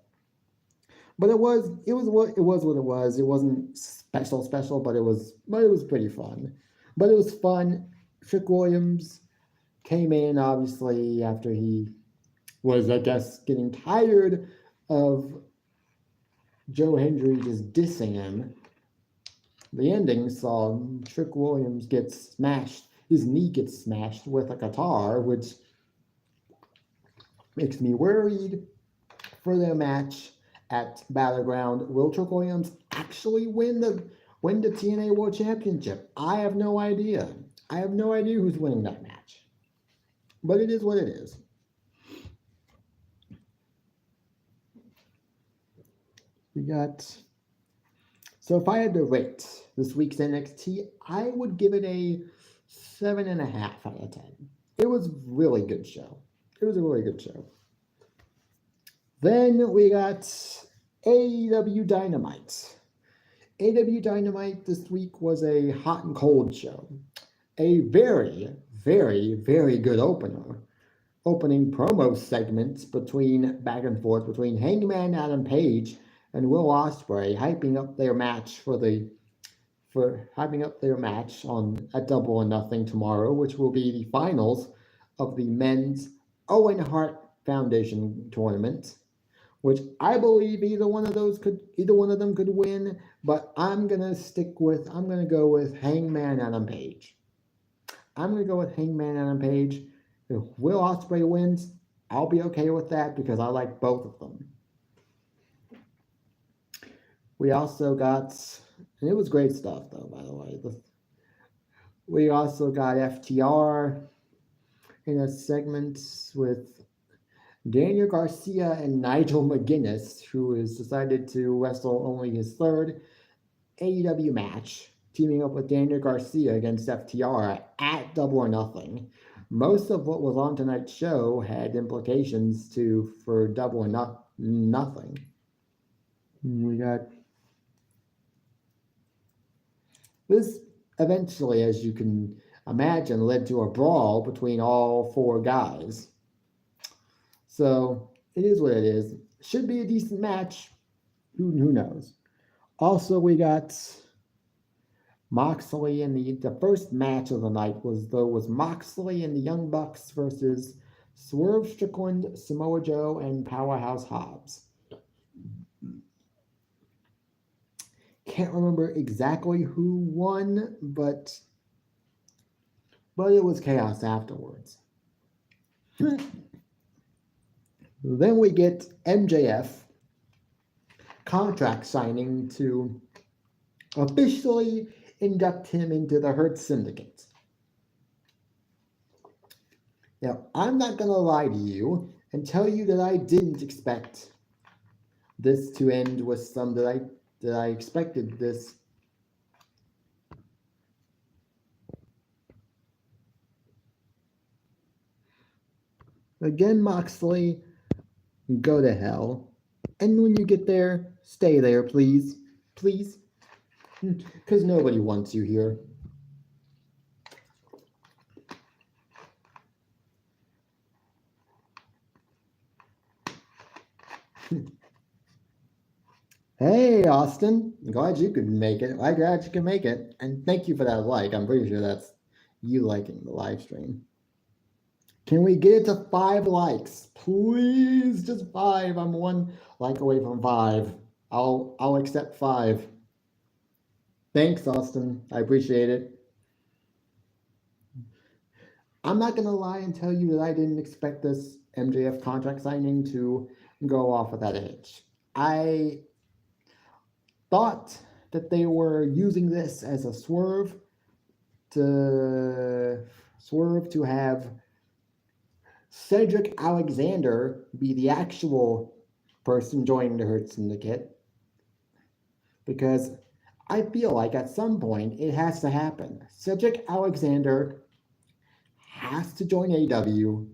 but it was what it was. It wasn't special, but it was pretty fun. But it was fun. Trick Williams came in obviously after he was, I guess, getting tired of Joe Hendry just dissing him. The ending saw Trick Williams get smashed. His knee gets smashed with a guitar, which makes me worried for their match at Battleground. Will Trick Williams actually win the TNA World Championship? I have no idea. I have no idea who's winning that match. But it is what it is. So if I had to rate this week's NXT, I would give it a 7.5 out of 10. It was a really good show. Then we got AEW Dynamite. AEW Dynamite this week was a hot and cold show. A very, very, very good opening promo segments back and forth between Hangman Adam Page and Will Ospreay, hyping up their match at Double or Nothing tomorrow, which will be the finals of the men's Owen Hart Foundation tournament, which I believe either one of them could win, but I'm gonna go with Hangman Adam Page. If Will Ospreay wins, I'll be okay with that because I like both of them. We also got, and it was great stuff though, by the way. We also got FTR in a segment with Daniel Garcia and Nigel McGuinness, who has decided to wrestle only his third AEW match, teaming up with Daniel Garcia against FTR at Double or Nothing. Most of what was on tonight's show had implications for Double or Nothing. We got this eventually, as you can imagine, led to a brawl between all four guys. So it is what it is. Should be a decent match. Who knows? Also, we got Moxley, and the first match of the night was Moxley and the Young Bucks versus Swerve Strickland, Samoa Joe, and Powerhouse Hobbs. Can't remember exactly who won, but it was chaos afterwards. Then we get MJF contract signing to officially induct him into the Hurt Syndicate. Now, I'm not going to lie to you and tell you that I didn't expect this to end with that I expected this. Again, Moxley go to hell. And when you get there, stay there, please. Please. Because nobody wants you here. Hey, Austin. Glad you could make it. I'm glad you can make it. And thank you for that like. I'm pretty sure that's you liking the live stream. Can we get it to 5 likes? Please, just 5. I'm 1 like away from 5. I'll accept 5. Thanks, Austin. I appreciate it. I'm not gonna lie and tell you that I didn't expect this MJF contract signing to go off at that age. I thought that they were using this as a swerve to have Cedric Alexander be the actual person joining the Hurt Syndicate, because I feel like at some point it has to happen. Cedric Alexander has to join AEW,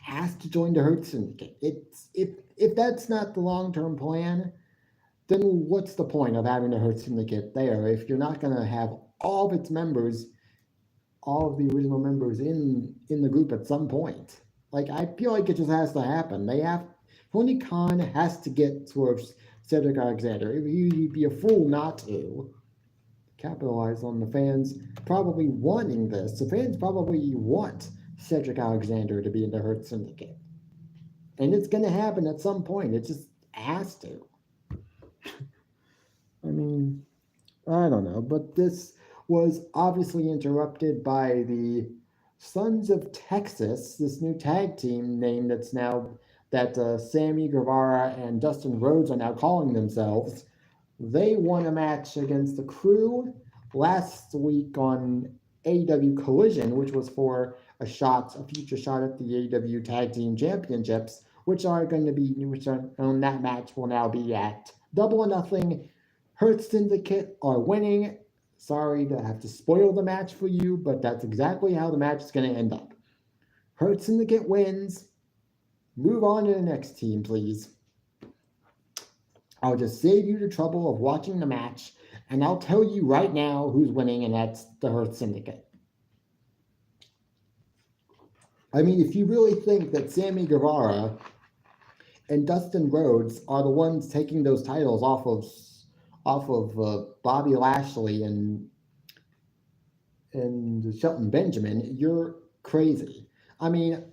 has to join the Hurt Syndicate. It's if that's not the long-term plan, then what's the point of having the Hurt Syndicate there if you're not going to have all of its members, all of the original members in the group at some point? Like, I feel like it just has to happen. Tony Khan has to get sort of Cedric Alexander. He'd be a fool not to capitalize on the fans probably wanting this. The fans probably want Cedric Alexander to be in the Hurt Syndicate. And it's going to happen at some point. It just has to. I mean, I don't know. But this was obviously interrupted by the Sons of Texas, this new tag team name that Sammy Guevara and Dustin Rhodes are now calling themselves. They won a match against the Crew last week on AEW Collision, which was for a future shot at the AEW Tag Team Championships, which on that match will now be at Double or Nothing. Hurt Syndicate are winning. Sorry to have to spoil the match for you, but that's exactly how the match is going to end up. Hurt Syndicate wins. Move on to the next team, please. I'll just save you the trouble of watching the match, and I'll tell you right now who's winning, and that's the Hurt Syndicate. I mean, if you really think that Sammy Guevara and Dustin Rhodes are the ones taking those titles off of Bobby Lashley and Shelton Benjamin, you're crazy. I mean,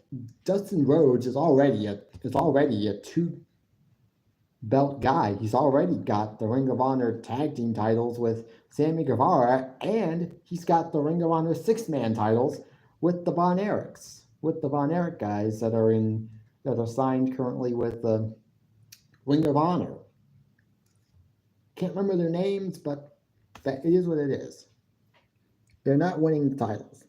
Dustin Rhodes is already a 2-belt guy. He's already got the Ring of Honor tag team titles with Sammy Guevara, and he's got the Ring of Honor 6-man titles with the Von Erichs, with the Von Erich guys that are signed currently with the Ring of Honor. Can't remember their names, but it is what it is. They're not winning the titles.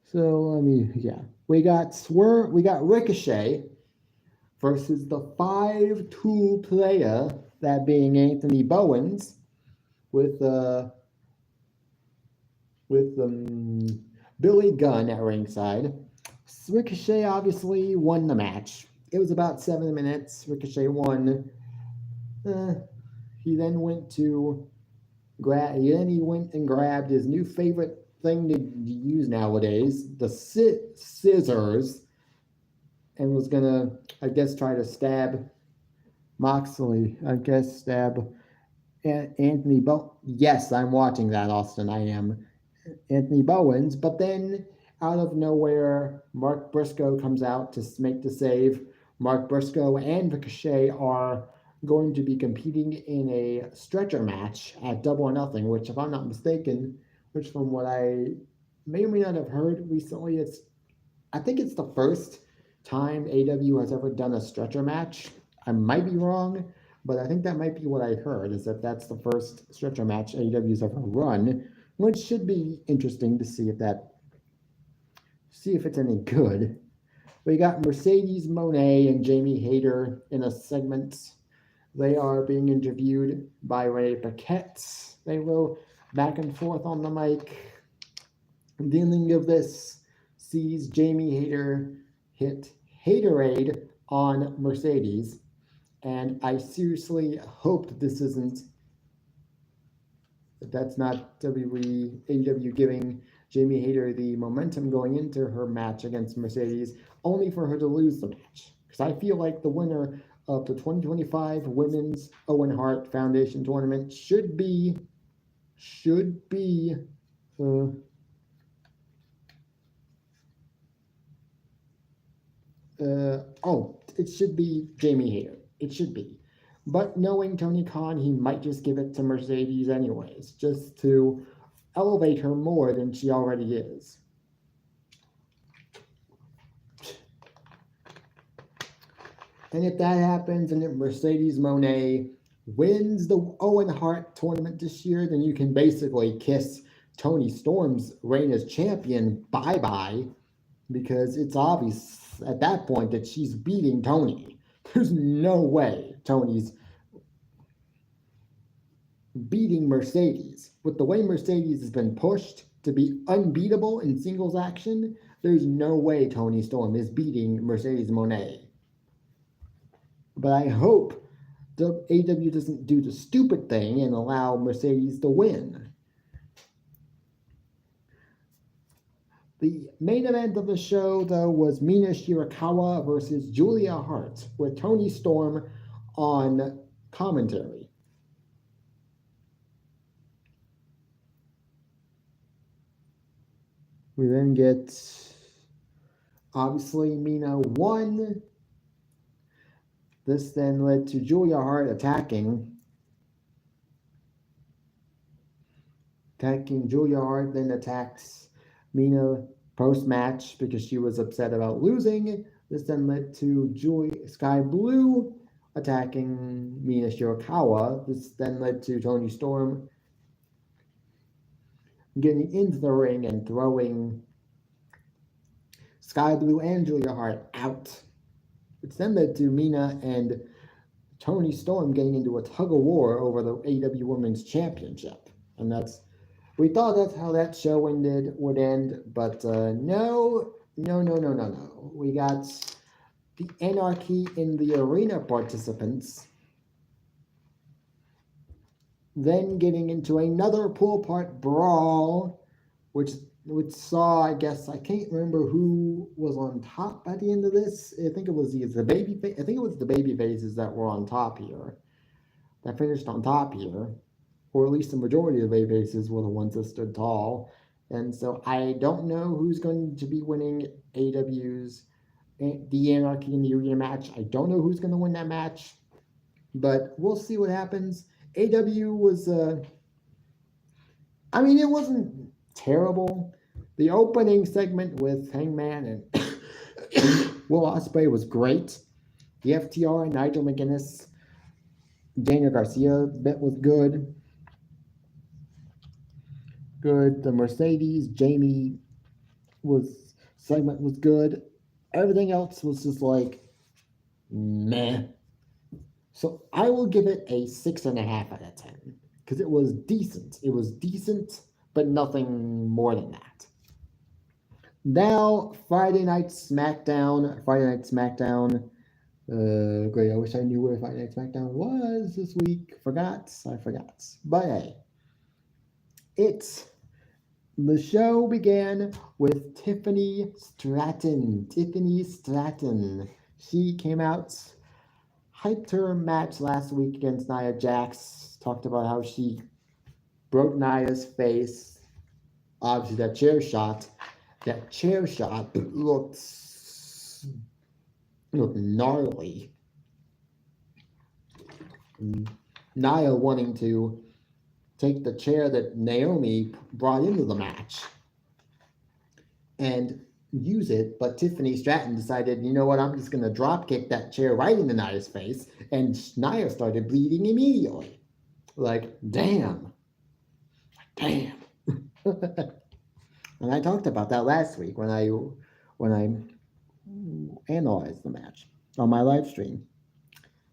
So, I mean, yeah. We got Ricochet versus the 5-tool player, that being Anthony Bowens, with Billy Gunn at ringside. Ricochet obviously won the match. It was about 7 minutes. Ricochet won. He then went and grabbed his new favorite thing to use nowadays, the scissors, and was gonna, I guess, try to stab Moxley. Stab Anthony Bowens. Yes, I'm watching that, Austin. I am. Anthony Bowens, but then out of nowhere, Mark Briscoe comes out to make the save. Mark Briscoe and Ricochet are going to be competing in a stretcher match at Double or Nothing, which, if I'm not mistaken, which from what I may or may not have heard recently, I think it's the first time AEW has ever done a stretcher match. I might be wrong, but I think that might be what I heard, is that that's the first stretcher match AEW's ever run, which should be interesting to see if it's any good. We got Mercedes Moné and Jamie Hayter in a segment. They are being interviewed by Ray Paquette. They go back and forth on the mic. The ending of this sees Jamie Hayter hit Haterade on Mercedes. And I seriously hope that this isn't, that's not AEW giving Jamie Hayter the momentum going into her match against Mercedes, only for her to lose the match. Because I feel like the winner of the 2025 Women's Owen Hart Foundation Tournament should be it should be Jamie Hayter. It should be. But knowing Tony Khan, he might just give it to Mercedes anyways, just to elevate her more than she already is. And if that happens and if Mercedes Moné wins the Owen Hart tournament this year, then you can basically kiss Toni Storm's reign as champion bye-bye, because it's obvious at that point that she's beating Toni. There's no way Toni's beating Mercedes. With the way Mercedes has been pushed to be unbeatable in singles action, there's no way Toni Storm is beating Mercedes Moné. But I hope the AEW doesn't do the stupid thing and allow Mercedes to win. The main event of the show, though, was Mina Shirakawa versus Julia Hart, with Toni Storm on commentary. We then get, obviously, Mina won. This then led to Julia Hart attacking. Julia Hart then attacks Mina post-match because she was upset about losing. This then led to Sky Blue attacking Mina Shirakawa. This then led to Toni Storm getting into the ring and throwing Sky Blue and Julia Hart out. Which then led to Mina and Toni Storm getting into a tug of war over the AEW Women's Championship. And we thought that's how that show would end, but no. We got the Anarchy in the Arena participants then getting into another pull apart brawl, which saw, I guess, I can't remember who was on top at the end of this. I think it was the baby faces that were on top here, that finished on top here, or at least the majority of the baby faces were the ones that stood tall. And so I don't know who's going to be winning AEW's the Anarchy in the Arena match. I don't know who's going to win that match, but we'll see what happens. AEW was, it wasn't terrible. The opening segment with Hangman and Will Ospreay was great. The FTR and Nigel McGuinness, Daniel Garcia bit was good. The Mercedes Jamie segment was good. Everything else was just like meh. So I will give it a 6.5 out of 10 because it was decent. It was decent, but nothing more than that. Now, Friday Night SmackDown. Great, I wish I knew where Friday Night SmackDown was this week. I forgot. But hey, the show began with Tiffany Stratton. She came out, hyped her match last week against Nia Jax, talked about how she broke Nia's face. Obviously, that chair shot looked gnarly. Nia wanting to take the chair that Naomi brought into the match and use it, but Tiffany Stratton decided, you know what, I'm just going to drop kick that chair right into Nia's face, and Nia started bleeding immediately. Like, damn. And I talked about that last week when I analyzed the match on my live stream.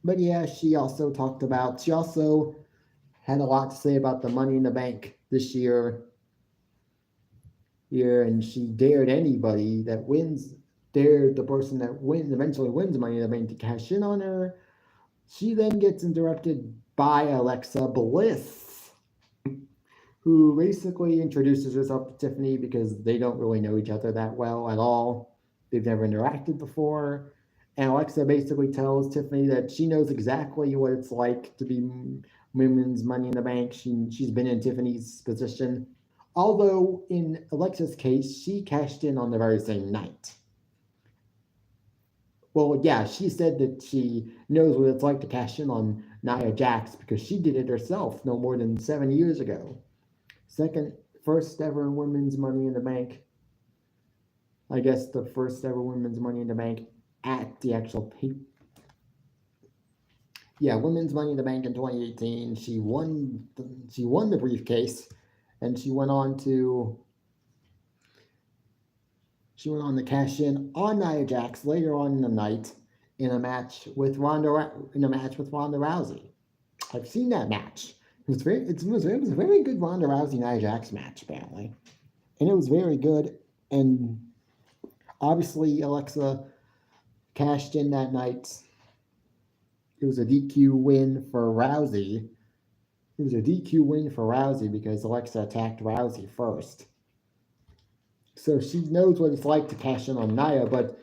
But yeah, she also had a lot to say about the Money in the Bank this year, and she dared anybody that wins they're the person that eventually wins Money in the Bank to cash in on her. She then gets interrupted by Alexa Bliss, who basically introduces herself to Tiffany because they don't really know each other that well at all. They've never interacted before. And Alexa basically tells Tiffany that she knows exactly what it's like to be women's Money in the Bank. She's been in Tiffany's position. Although in Alexa's case, she cashed in on the very same night. Well, yeah, she said that she knows what it's like to cash in on Nia Jax because she did it herself no more than 7 years ago. First ever women's Money in the Bank. I guess the first ever women's Money in the Bank at the actual women's Money in the Bank in 2018. She won the briefcase, and she went on to cash in on Nia Jax later on in the night in a match with Ronda Rousey. I've seen that match. It was a very good Ronda Rousey Nia Jax match apparently, and it was very good. And obviously Alexa cashed in that night. It was a DQ win for Rousey. It was a DQ win for Rousey because Alexa attacked Rousey first. So she knows what it's like to cash in on Nia, but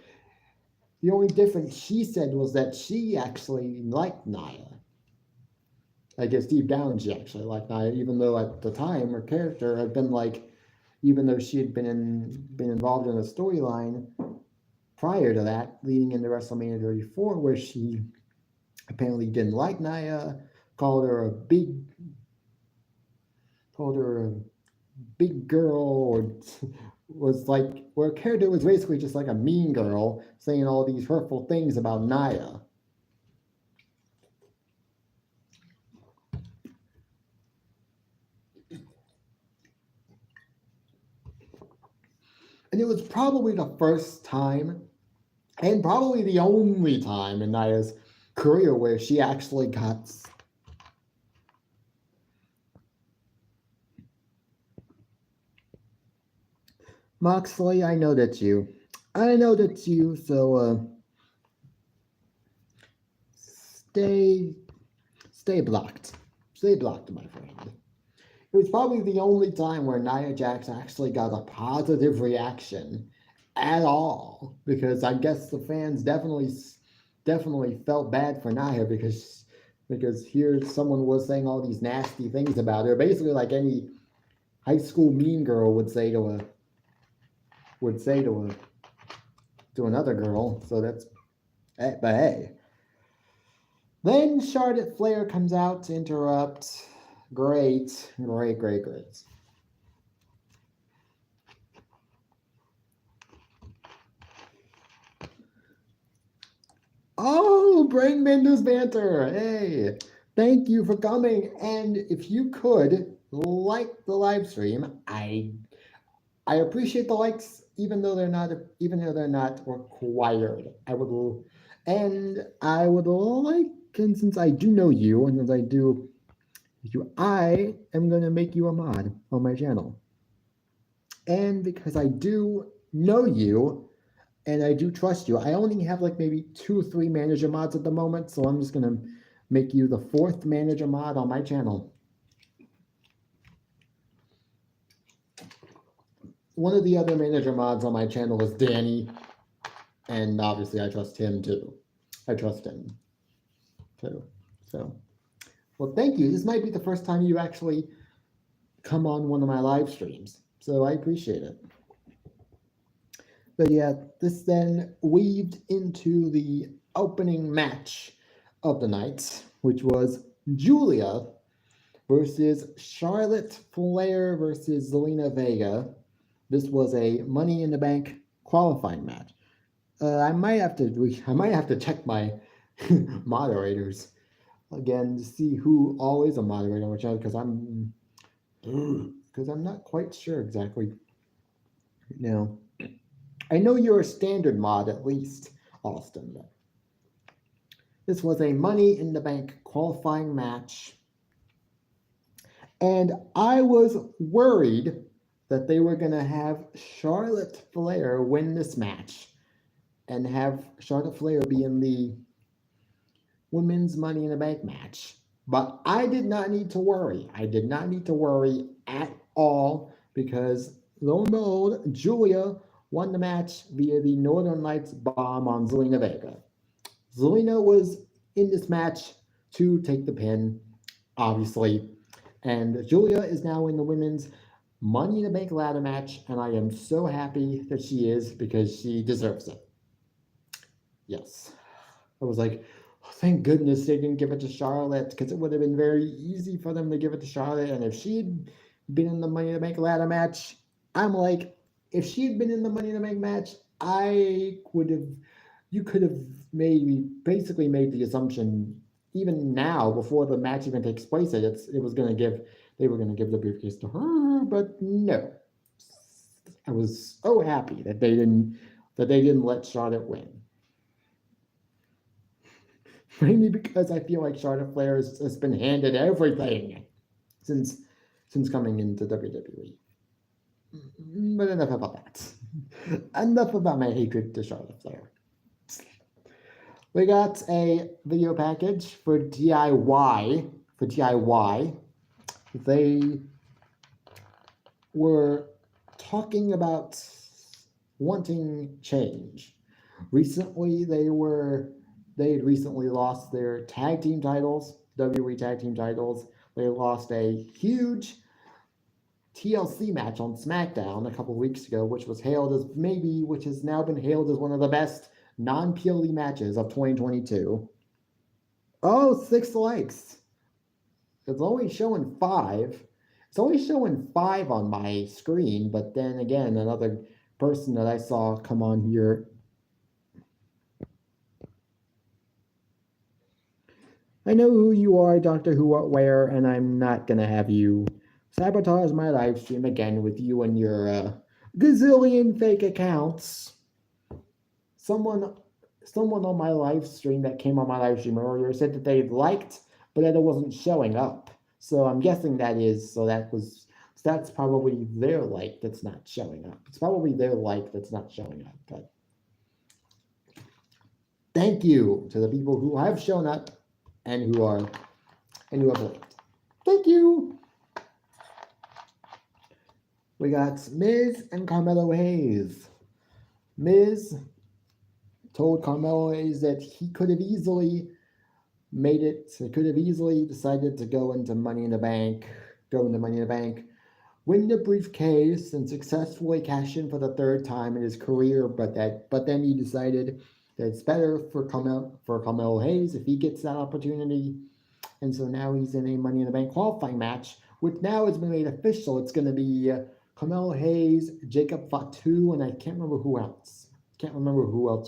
the only difference she said was that she actually liked Nia. I guess deep down she actually liked Nia, even though at the time her character had been like, even though she had been involved in a storyline prior to that, leading into WrestleMania 34, where she apparently didn't like Nia, called her a big girl, or was like, her character was basically just like a mean girl, saying all these hurtful things about Nia. And it was probably the first time, and probably the only time in Nia's career where she actually got Moxley, I know that you, so stay blocked. Stay blocked, my friend. It was probably the only time where Nia Jax actually got a positive reaction at all, because I guess the fans definitely felt bad for Nia because here someone was saying all these nasty things about her, basically like any high school mean girl would say to another girl. So that's, but hey. Then Charlotte Flair comes out to interrupt. Great. Oh, Brain Benders banter. Hey, thank you for coming. And if you could like the live stream, I appreciate the likes, even though they're not required. I would like, and since I do know you, and as I do you, I am gonna make you a mod on my channel. And because I do know you and I do trust you, I only have like maybe 2 or 3 manager mods at the moment, so I'm just gonna make you the 4th manager mod on my channel. One of the other manager mods on my channel is Danny, and obviously I trust him too. So, well, thank you. This might be the first time you actually come on one of my live streams, so I appreciate it. But yeah, this then weaved into the opening match of the night, which was Julia versus Charlotte Flair versus Zelina Vega. This was a Money in the Bank qualifying match. I might have to check my moderators again to see who all is a moderator on my channel, because I'm not quite sure exactly now. I know you're a standard mod at least, Austin. But this was a Money in the Bank qualifying match, and I was worried that they were going to have Charlotte Flair win this match and have Charlotte Flair be in the women's Money in the Bank match. But I did not need to worry. I did not need to worry at all because lo and behold, Julia won the match via the Northern Lights bomb on Zelina Vega. Zelina was in this match to take the pin, obviously, and Julia is now in the women's Money in the Bank ladder match, and I am so happy that she is because she deserves it. Yes. I was like, oh, thank goodness they didn't give it to Charlotte because it would have been very easy for them to give it to Charlotte. And if she'd been in the Money to Make ladder match, I'm like, if she had been in the Money to Make match, I would have, you could have maybe basically made the assumption even now before the match even takes place that it was going to give, they were going to give the briefcase to her, but no. I was so happy that they didn't let Charlotte win. Mainly because I feel like Charlotte Flair has been handed everything since coming into WWE. But enough about that. Enough about my hatred to Charlotte Flair. We got a video package for DIY. For DIY, they were talking about wanting change. Recently, they had recently lost their tag team titles, WWE tag team titles. They lost a huge TLC match on SmackDown a couple of weeks ago, which has now been hailed as one of the best non-PLE matches of 2022. Oh, 6 likes. It's only showing 5. It's only showing 5 on my screen, but then again, another person that I saw come on here. I know who you are, Doctor Who What Where, and I'm not gonna have you sabotage my live stream again with you and your gazillion fake accounts. Someone on my live stream that came on my live stream earlier said that they liked, but that it wasn't showing up. So I'm guessing that's probably their like that's not showing up. It's probably their like that's not showing up. But thank you to the people who have shown up and who have liked. Thank you. We got Miz and Carmelo Hayes. Miz told Carmelo Hayes that he could have easily made it. He could have easily decided to go into Money in the Bank, win the briefcase, and successfully cash in for the 3rd time in his career. But then he decided that it's better for Carmelo Hayes if he gets that opportunity. And so now he's in a Money in the Bank qualifying match, which now has been made official. It's going to be Carmelo Hayes, Jacob Fatu, and I can't remember who else.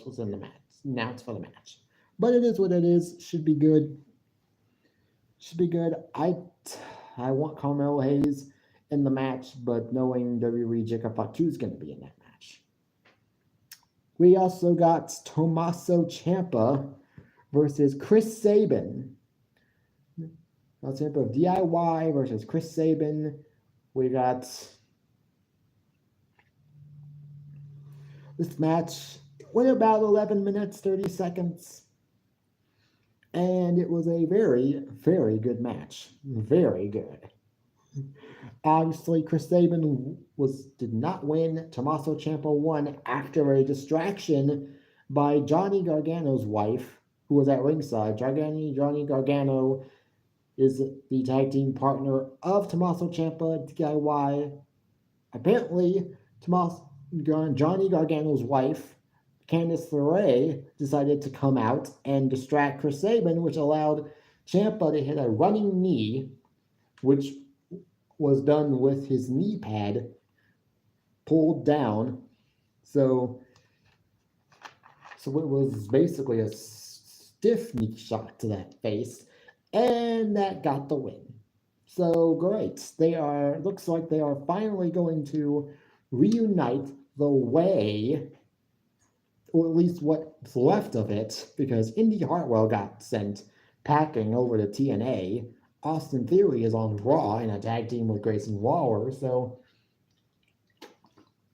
Was in the match, announced for the match. But it is what it is. Should be good. I want Carmelo Hayes in the match, but knowing WWE, Jacob Fatu is going to be in that match. We also got Tommaso Ciampa versus Chris Sabin. Ciampa of DIY versus Chris Sabin. We got this match went about 11 minutes, 30 seconds. And it was a very, very good match. Very good. Obviously, Chris Sabin did not win. Tommaso Ciampa won after a distraction by Johnny Gargano's wife, who was at ringside. Johnny Gargano is the tag team partner of Tommaso Ciampa at DIY. Apparently, Johnny Gargano's wife, Candice LeRae, decided to come out and distract Chris Sabin, which allowed Ciampa to hit a running knee, which was done with his knee pad pulled down. So it was basically a stiff knee shot to that face, and that got the win. So great. Looks like they are finally going to reunite the way, or at least what's left of it, because Indy Hartwell got sent packing over to TNA. Austin Theory is on Raw in a tag team with Grayson Waller, so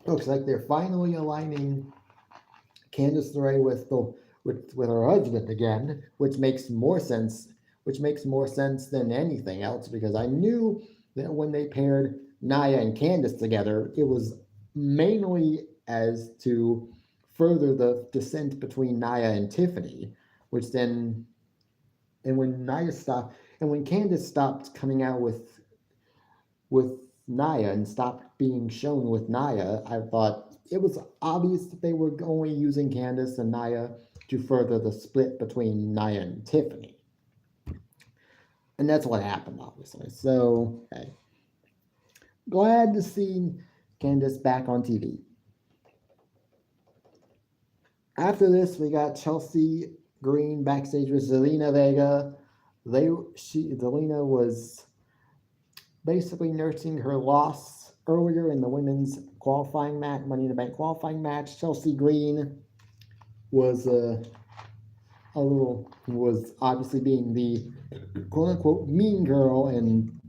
looks like they're finally aligning Candice LeRae with her husband again, which makes more sense. Which makes more sense than anything else, because I knew that when they paired Nia and Candice together, it was mainly as to further the dissent between Nia and Tiffany, which then, and when Nia stopped, and when Candice stopped coming out with Nia and stopped being shown with Nia, I thought it was obvious that they were only using Candice and Nia to further the split between Nia and Tiffany. And that's what happened, obviously. So, hey, glad to see Candice back on TV. After this, we got Chelsea Green backstage with Zelina Vega. Zelina was basically nursing her loss earlier in the women's qualifying match, Money in the Bank qualifying match. Chelsea Green was was obviously being the quote unquote mean girl and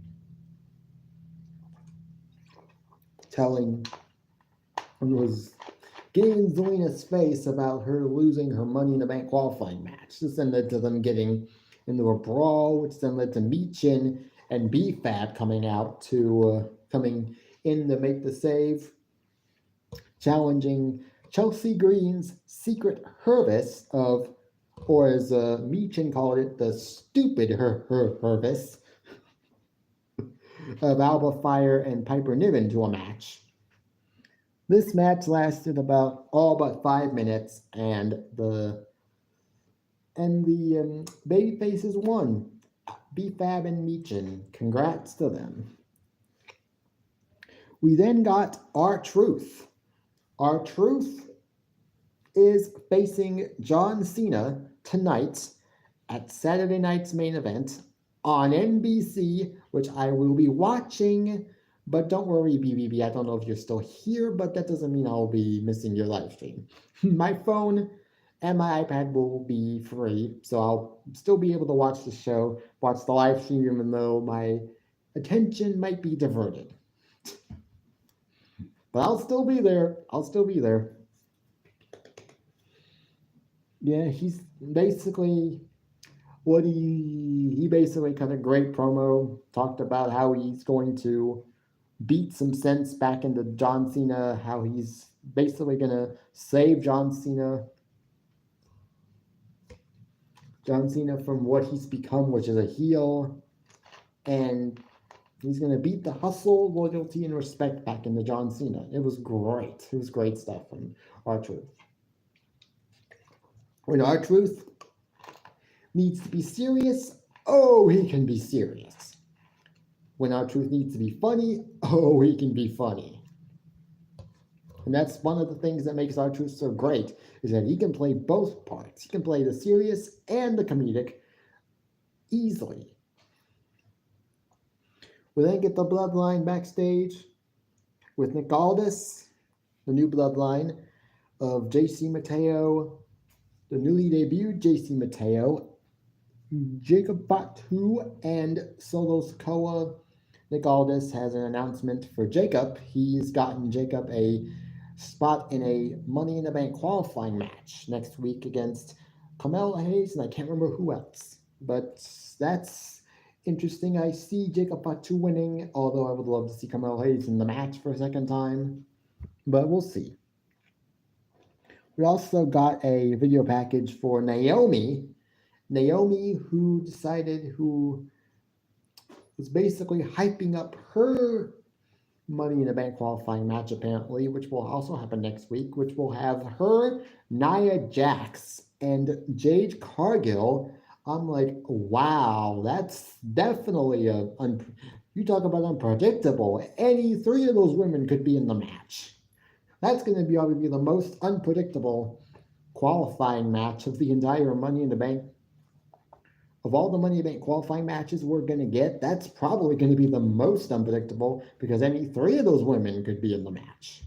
was getting in Zelina's face about her losing her Money in the Bank qualifying match. This then led to them getting into a brawl, which then led to Michin and B-Fab coming in to make the save, challenging Chelsea Green's secret Hervis of, or as Michin called it, the stupid Hervis of Alba Fire and Piper Niven to a match. This match lasted about all but 5 minutes, and the baby faces won. B-Fab and Michin. Congrats to them. We then got R-Truth. R-Truth is facing John Cena tonight at Saturday night's main event on NBC, which I will be watching. But don't worry, BBB, I don't know if you're still here, but that doesn't mean I'll be missing your live stream. My phone and my iPad will be free, so I'll still be able to watch the show, watch the live stream, even though my attention might be diverted. But I'll still be there. Yeah, he's basically he basically cut a great promo, talked about how he's going to beat some sense back into John Cena, how he's basically going to save John Cena from what he's become, which is a heel, and he's going to beat the hustle, loyalty, and respect back into John Cena. It was great. It was great stuff from R-Truth. When R-Truth needs to be serious, oh, he can be serious. When R-Truth needs to be funny, oh, he can be funny. And that's one of the things that makes R-Truth so great, is that he can play both parts. He can play the serious and the comedic easily. We then get the Bloodline backstage with Nick Aldis, the new Bloodline of JC Mateo, the newly debuted JC Mateo, Jacob Fatu, and Solo Sikoa. Nick Aldis has an announcement for Jacob. He's gotten Jacob a spot in a Money in the Bank qualifying match next week against Carmelo Hayes, and I can't remember who else. But that's interesting. I see Jacob Fatu winning, although I would love to see Carmelo Hayes in the match for a second time. But we'll see. We also got a video package for Naomi. Naomi, who was basically hyping up her Money in the Bank qualifying match, apparently, which will also happen next week, which will have her, Nia Jax, and Jade Cargill. I'm like, wow, that's definitely you talk about unpredictable. Any three of those women could be in the match. That's going to be obviously the most unpredictable qualifying match of the entire Money in the Bank. Of all the Money in the Bank qualifying matches we're going to get, that's probably going to be the most unpredictable, because any three of those women could be in the match.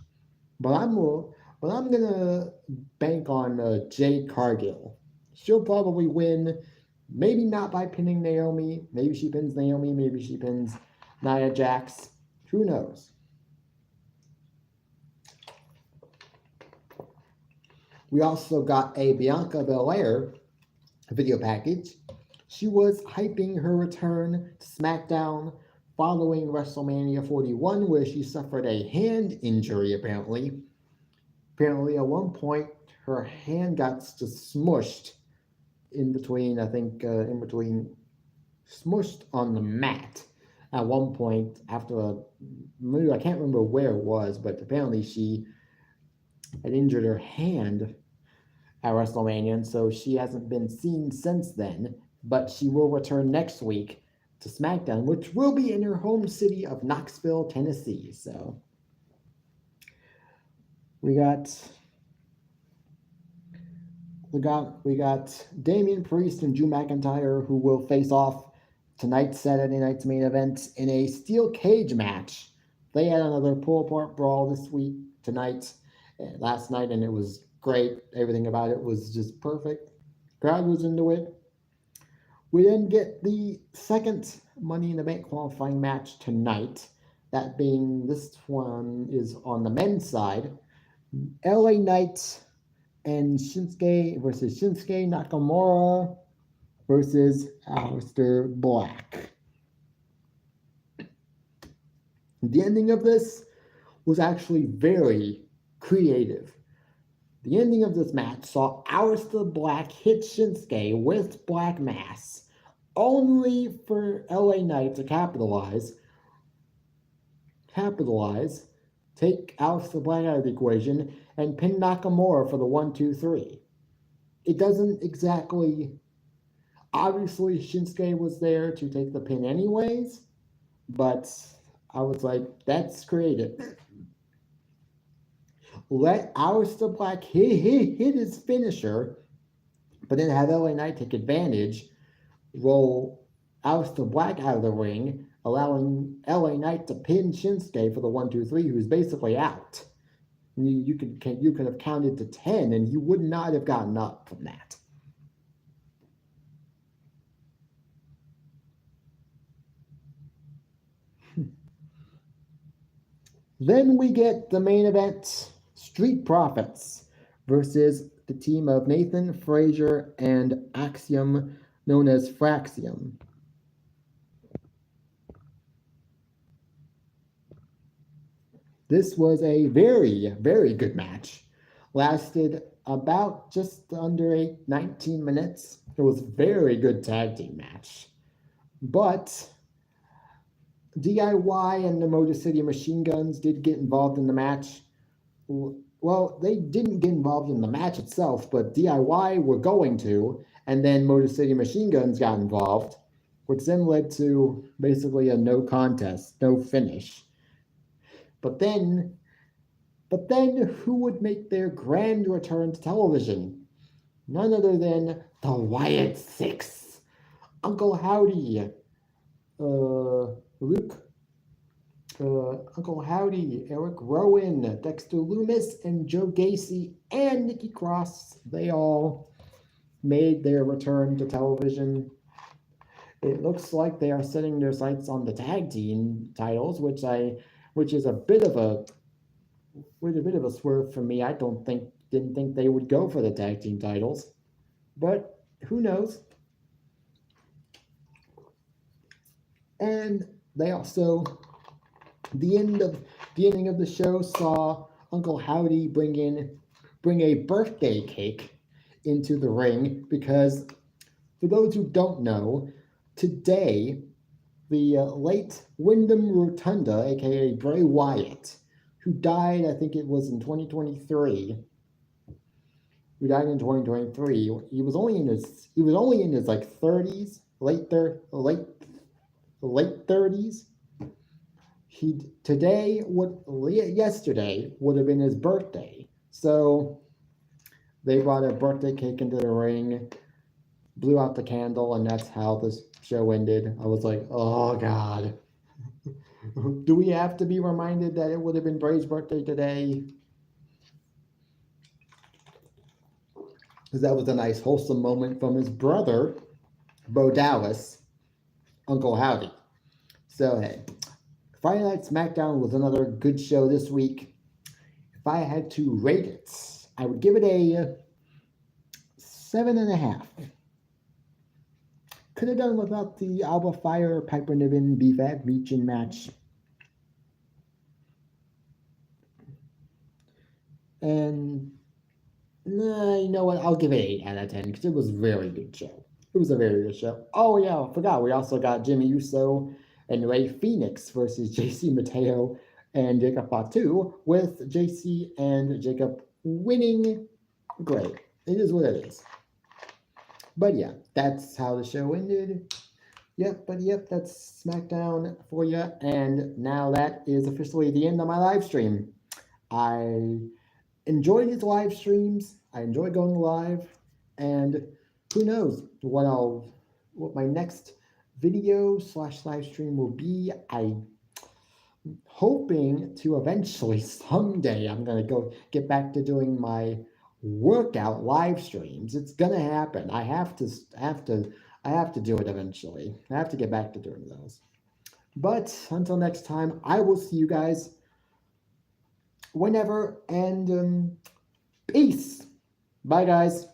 But I'm going to bank on Jade Cargill. She'll probably win, maybe not by pinning Naomi. Maybe she pins Naomi. Maybe she pins Nia Jax. Who knows? We also got a Bianca Belair video package. She was hyping her return to SmackDown following WrestleMania 41, where she suffered a hand injury, apparently. Apparently, at one point, her hand got just smushed in between, smushed on the mat at one point after a move. I can't remember where it was, but apparently she had injured her hand at WrestleMania, and so she hasn't been seen since then. But she will return next week to SmackDown, which will be in her home city of Knoxville, Tennessee. So we got Damian Priest and Drew McIntyre, who will face off tonight's Saturday night's main event in a steel cage match. They had another pull apart brawl last night, and it was great. Everything about it was just perfect. Crowd was into it. We then get the second Money in the Bank qualifying match tonight. That being, this one is on the men's side. LA Knight and Shinsuke versus Shinsuke Nakamura versus Aleister Black. The ending of this was actually very creative. The ending of this match saw Aleister Black hit Shinsuke with Black Mass, only for LA Knight to capitalize, take Aleister Black out of the equation, and pin Nakamura for the 1-2-3. It doesn't exactly... Obviously, Shinsuke was there to take the pin anyways, but I was like, that's creative. Let Aleister Black hit his finisher, but then have LA Knight take advantage, roll Aleister Black out of the ring, allowing LA Knight to pin Shinsuke for the 1-2-3, who's basically out. You could have counted to 10, and he would not have gotten up from that. Then we get the main event, Street Profits versus the team of Nathan Frazier and Axiom, known as Fraxium. This was a very, very good match. Lasted about just under 19 minutes. It was a very good tag team match. But DIY and the Motor City Machine Guns did get involved in the match. Well, they didn't get involved in the match itself, but DIY were going to, and then Motor City Machine Guns got involved, which then led to basically a no contest, no finish. But then who would make their grand return to television? None other than the Wyatt Six. Uncle Howdy, Luke, Uncle Howdy, Eric Rowan, Dexter Lumis, and Joe Gacy, and Nikki Cross. They all made their return to television. It looks like they are setting their sights on the tag team titles, which is a bit of a swerve for me. I didn't think they would go for the tag team titles, but who knows? And they also, the ending of the show saw Uncle Howdy bring a birthday cake into the ring, because for those who don't know, today the late Wyndham Rotunda, aka Bray Wyatt, who died, I think it was in 2023. Who died in 2023? He was only in his like 30s, late 30s. Yesterday would have been his birthday. So they brought a birthday cake into the ring, blew out the candle, and that's how this show ended. I was like, oh God. Do we have to be reminded that it would have been Bray's birthday today? Because that was a nice wholesome moment from his brother, Bo Dallas, Uncle Howdy. So hey, Friday Night SmackDown was another good show this week. If I had to rate it I would give it a 7.5. Could have done without the Alba Fire, Piper Niven, BFAT, Meechin match. And you know what? I'll give it 8 out of 10 because it was a very good show. It was a very good show. Oh yeah, I forgot. We also got Jimmy Uso and Ray Phoenix versus JC Mateo and Jacob Fatu, with JC and Jacob winning. Great. It is what it is. But yeah, that's how the show ended. Yep, that's SmackDown for you. And now that is officially the end of my live stream. I enjoy these live streams. I enjoy going live. And who knows what my next video / live stream will be. I'm hoping to eventually someday I'm gonna go get back to doing my workout live streams. It's gonna happen. I have to do it eventually. I have to get back to doing those. But until next time, I will see you guys whenever, and peace. Bye, guys.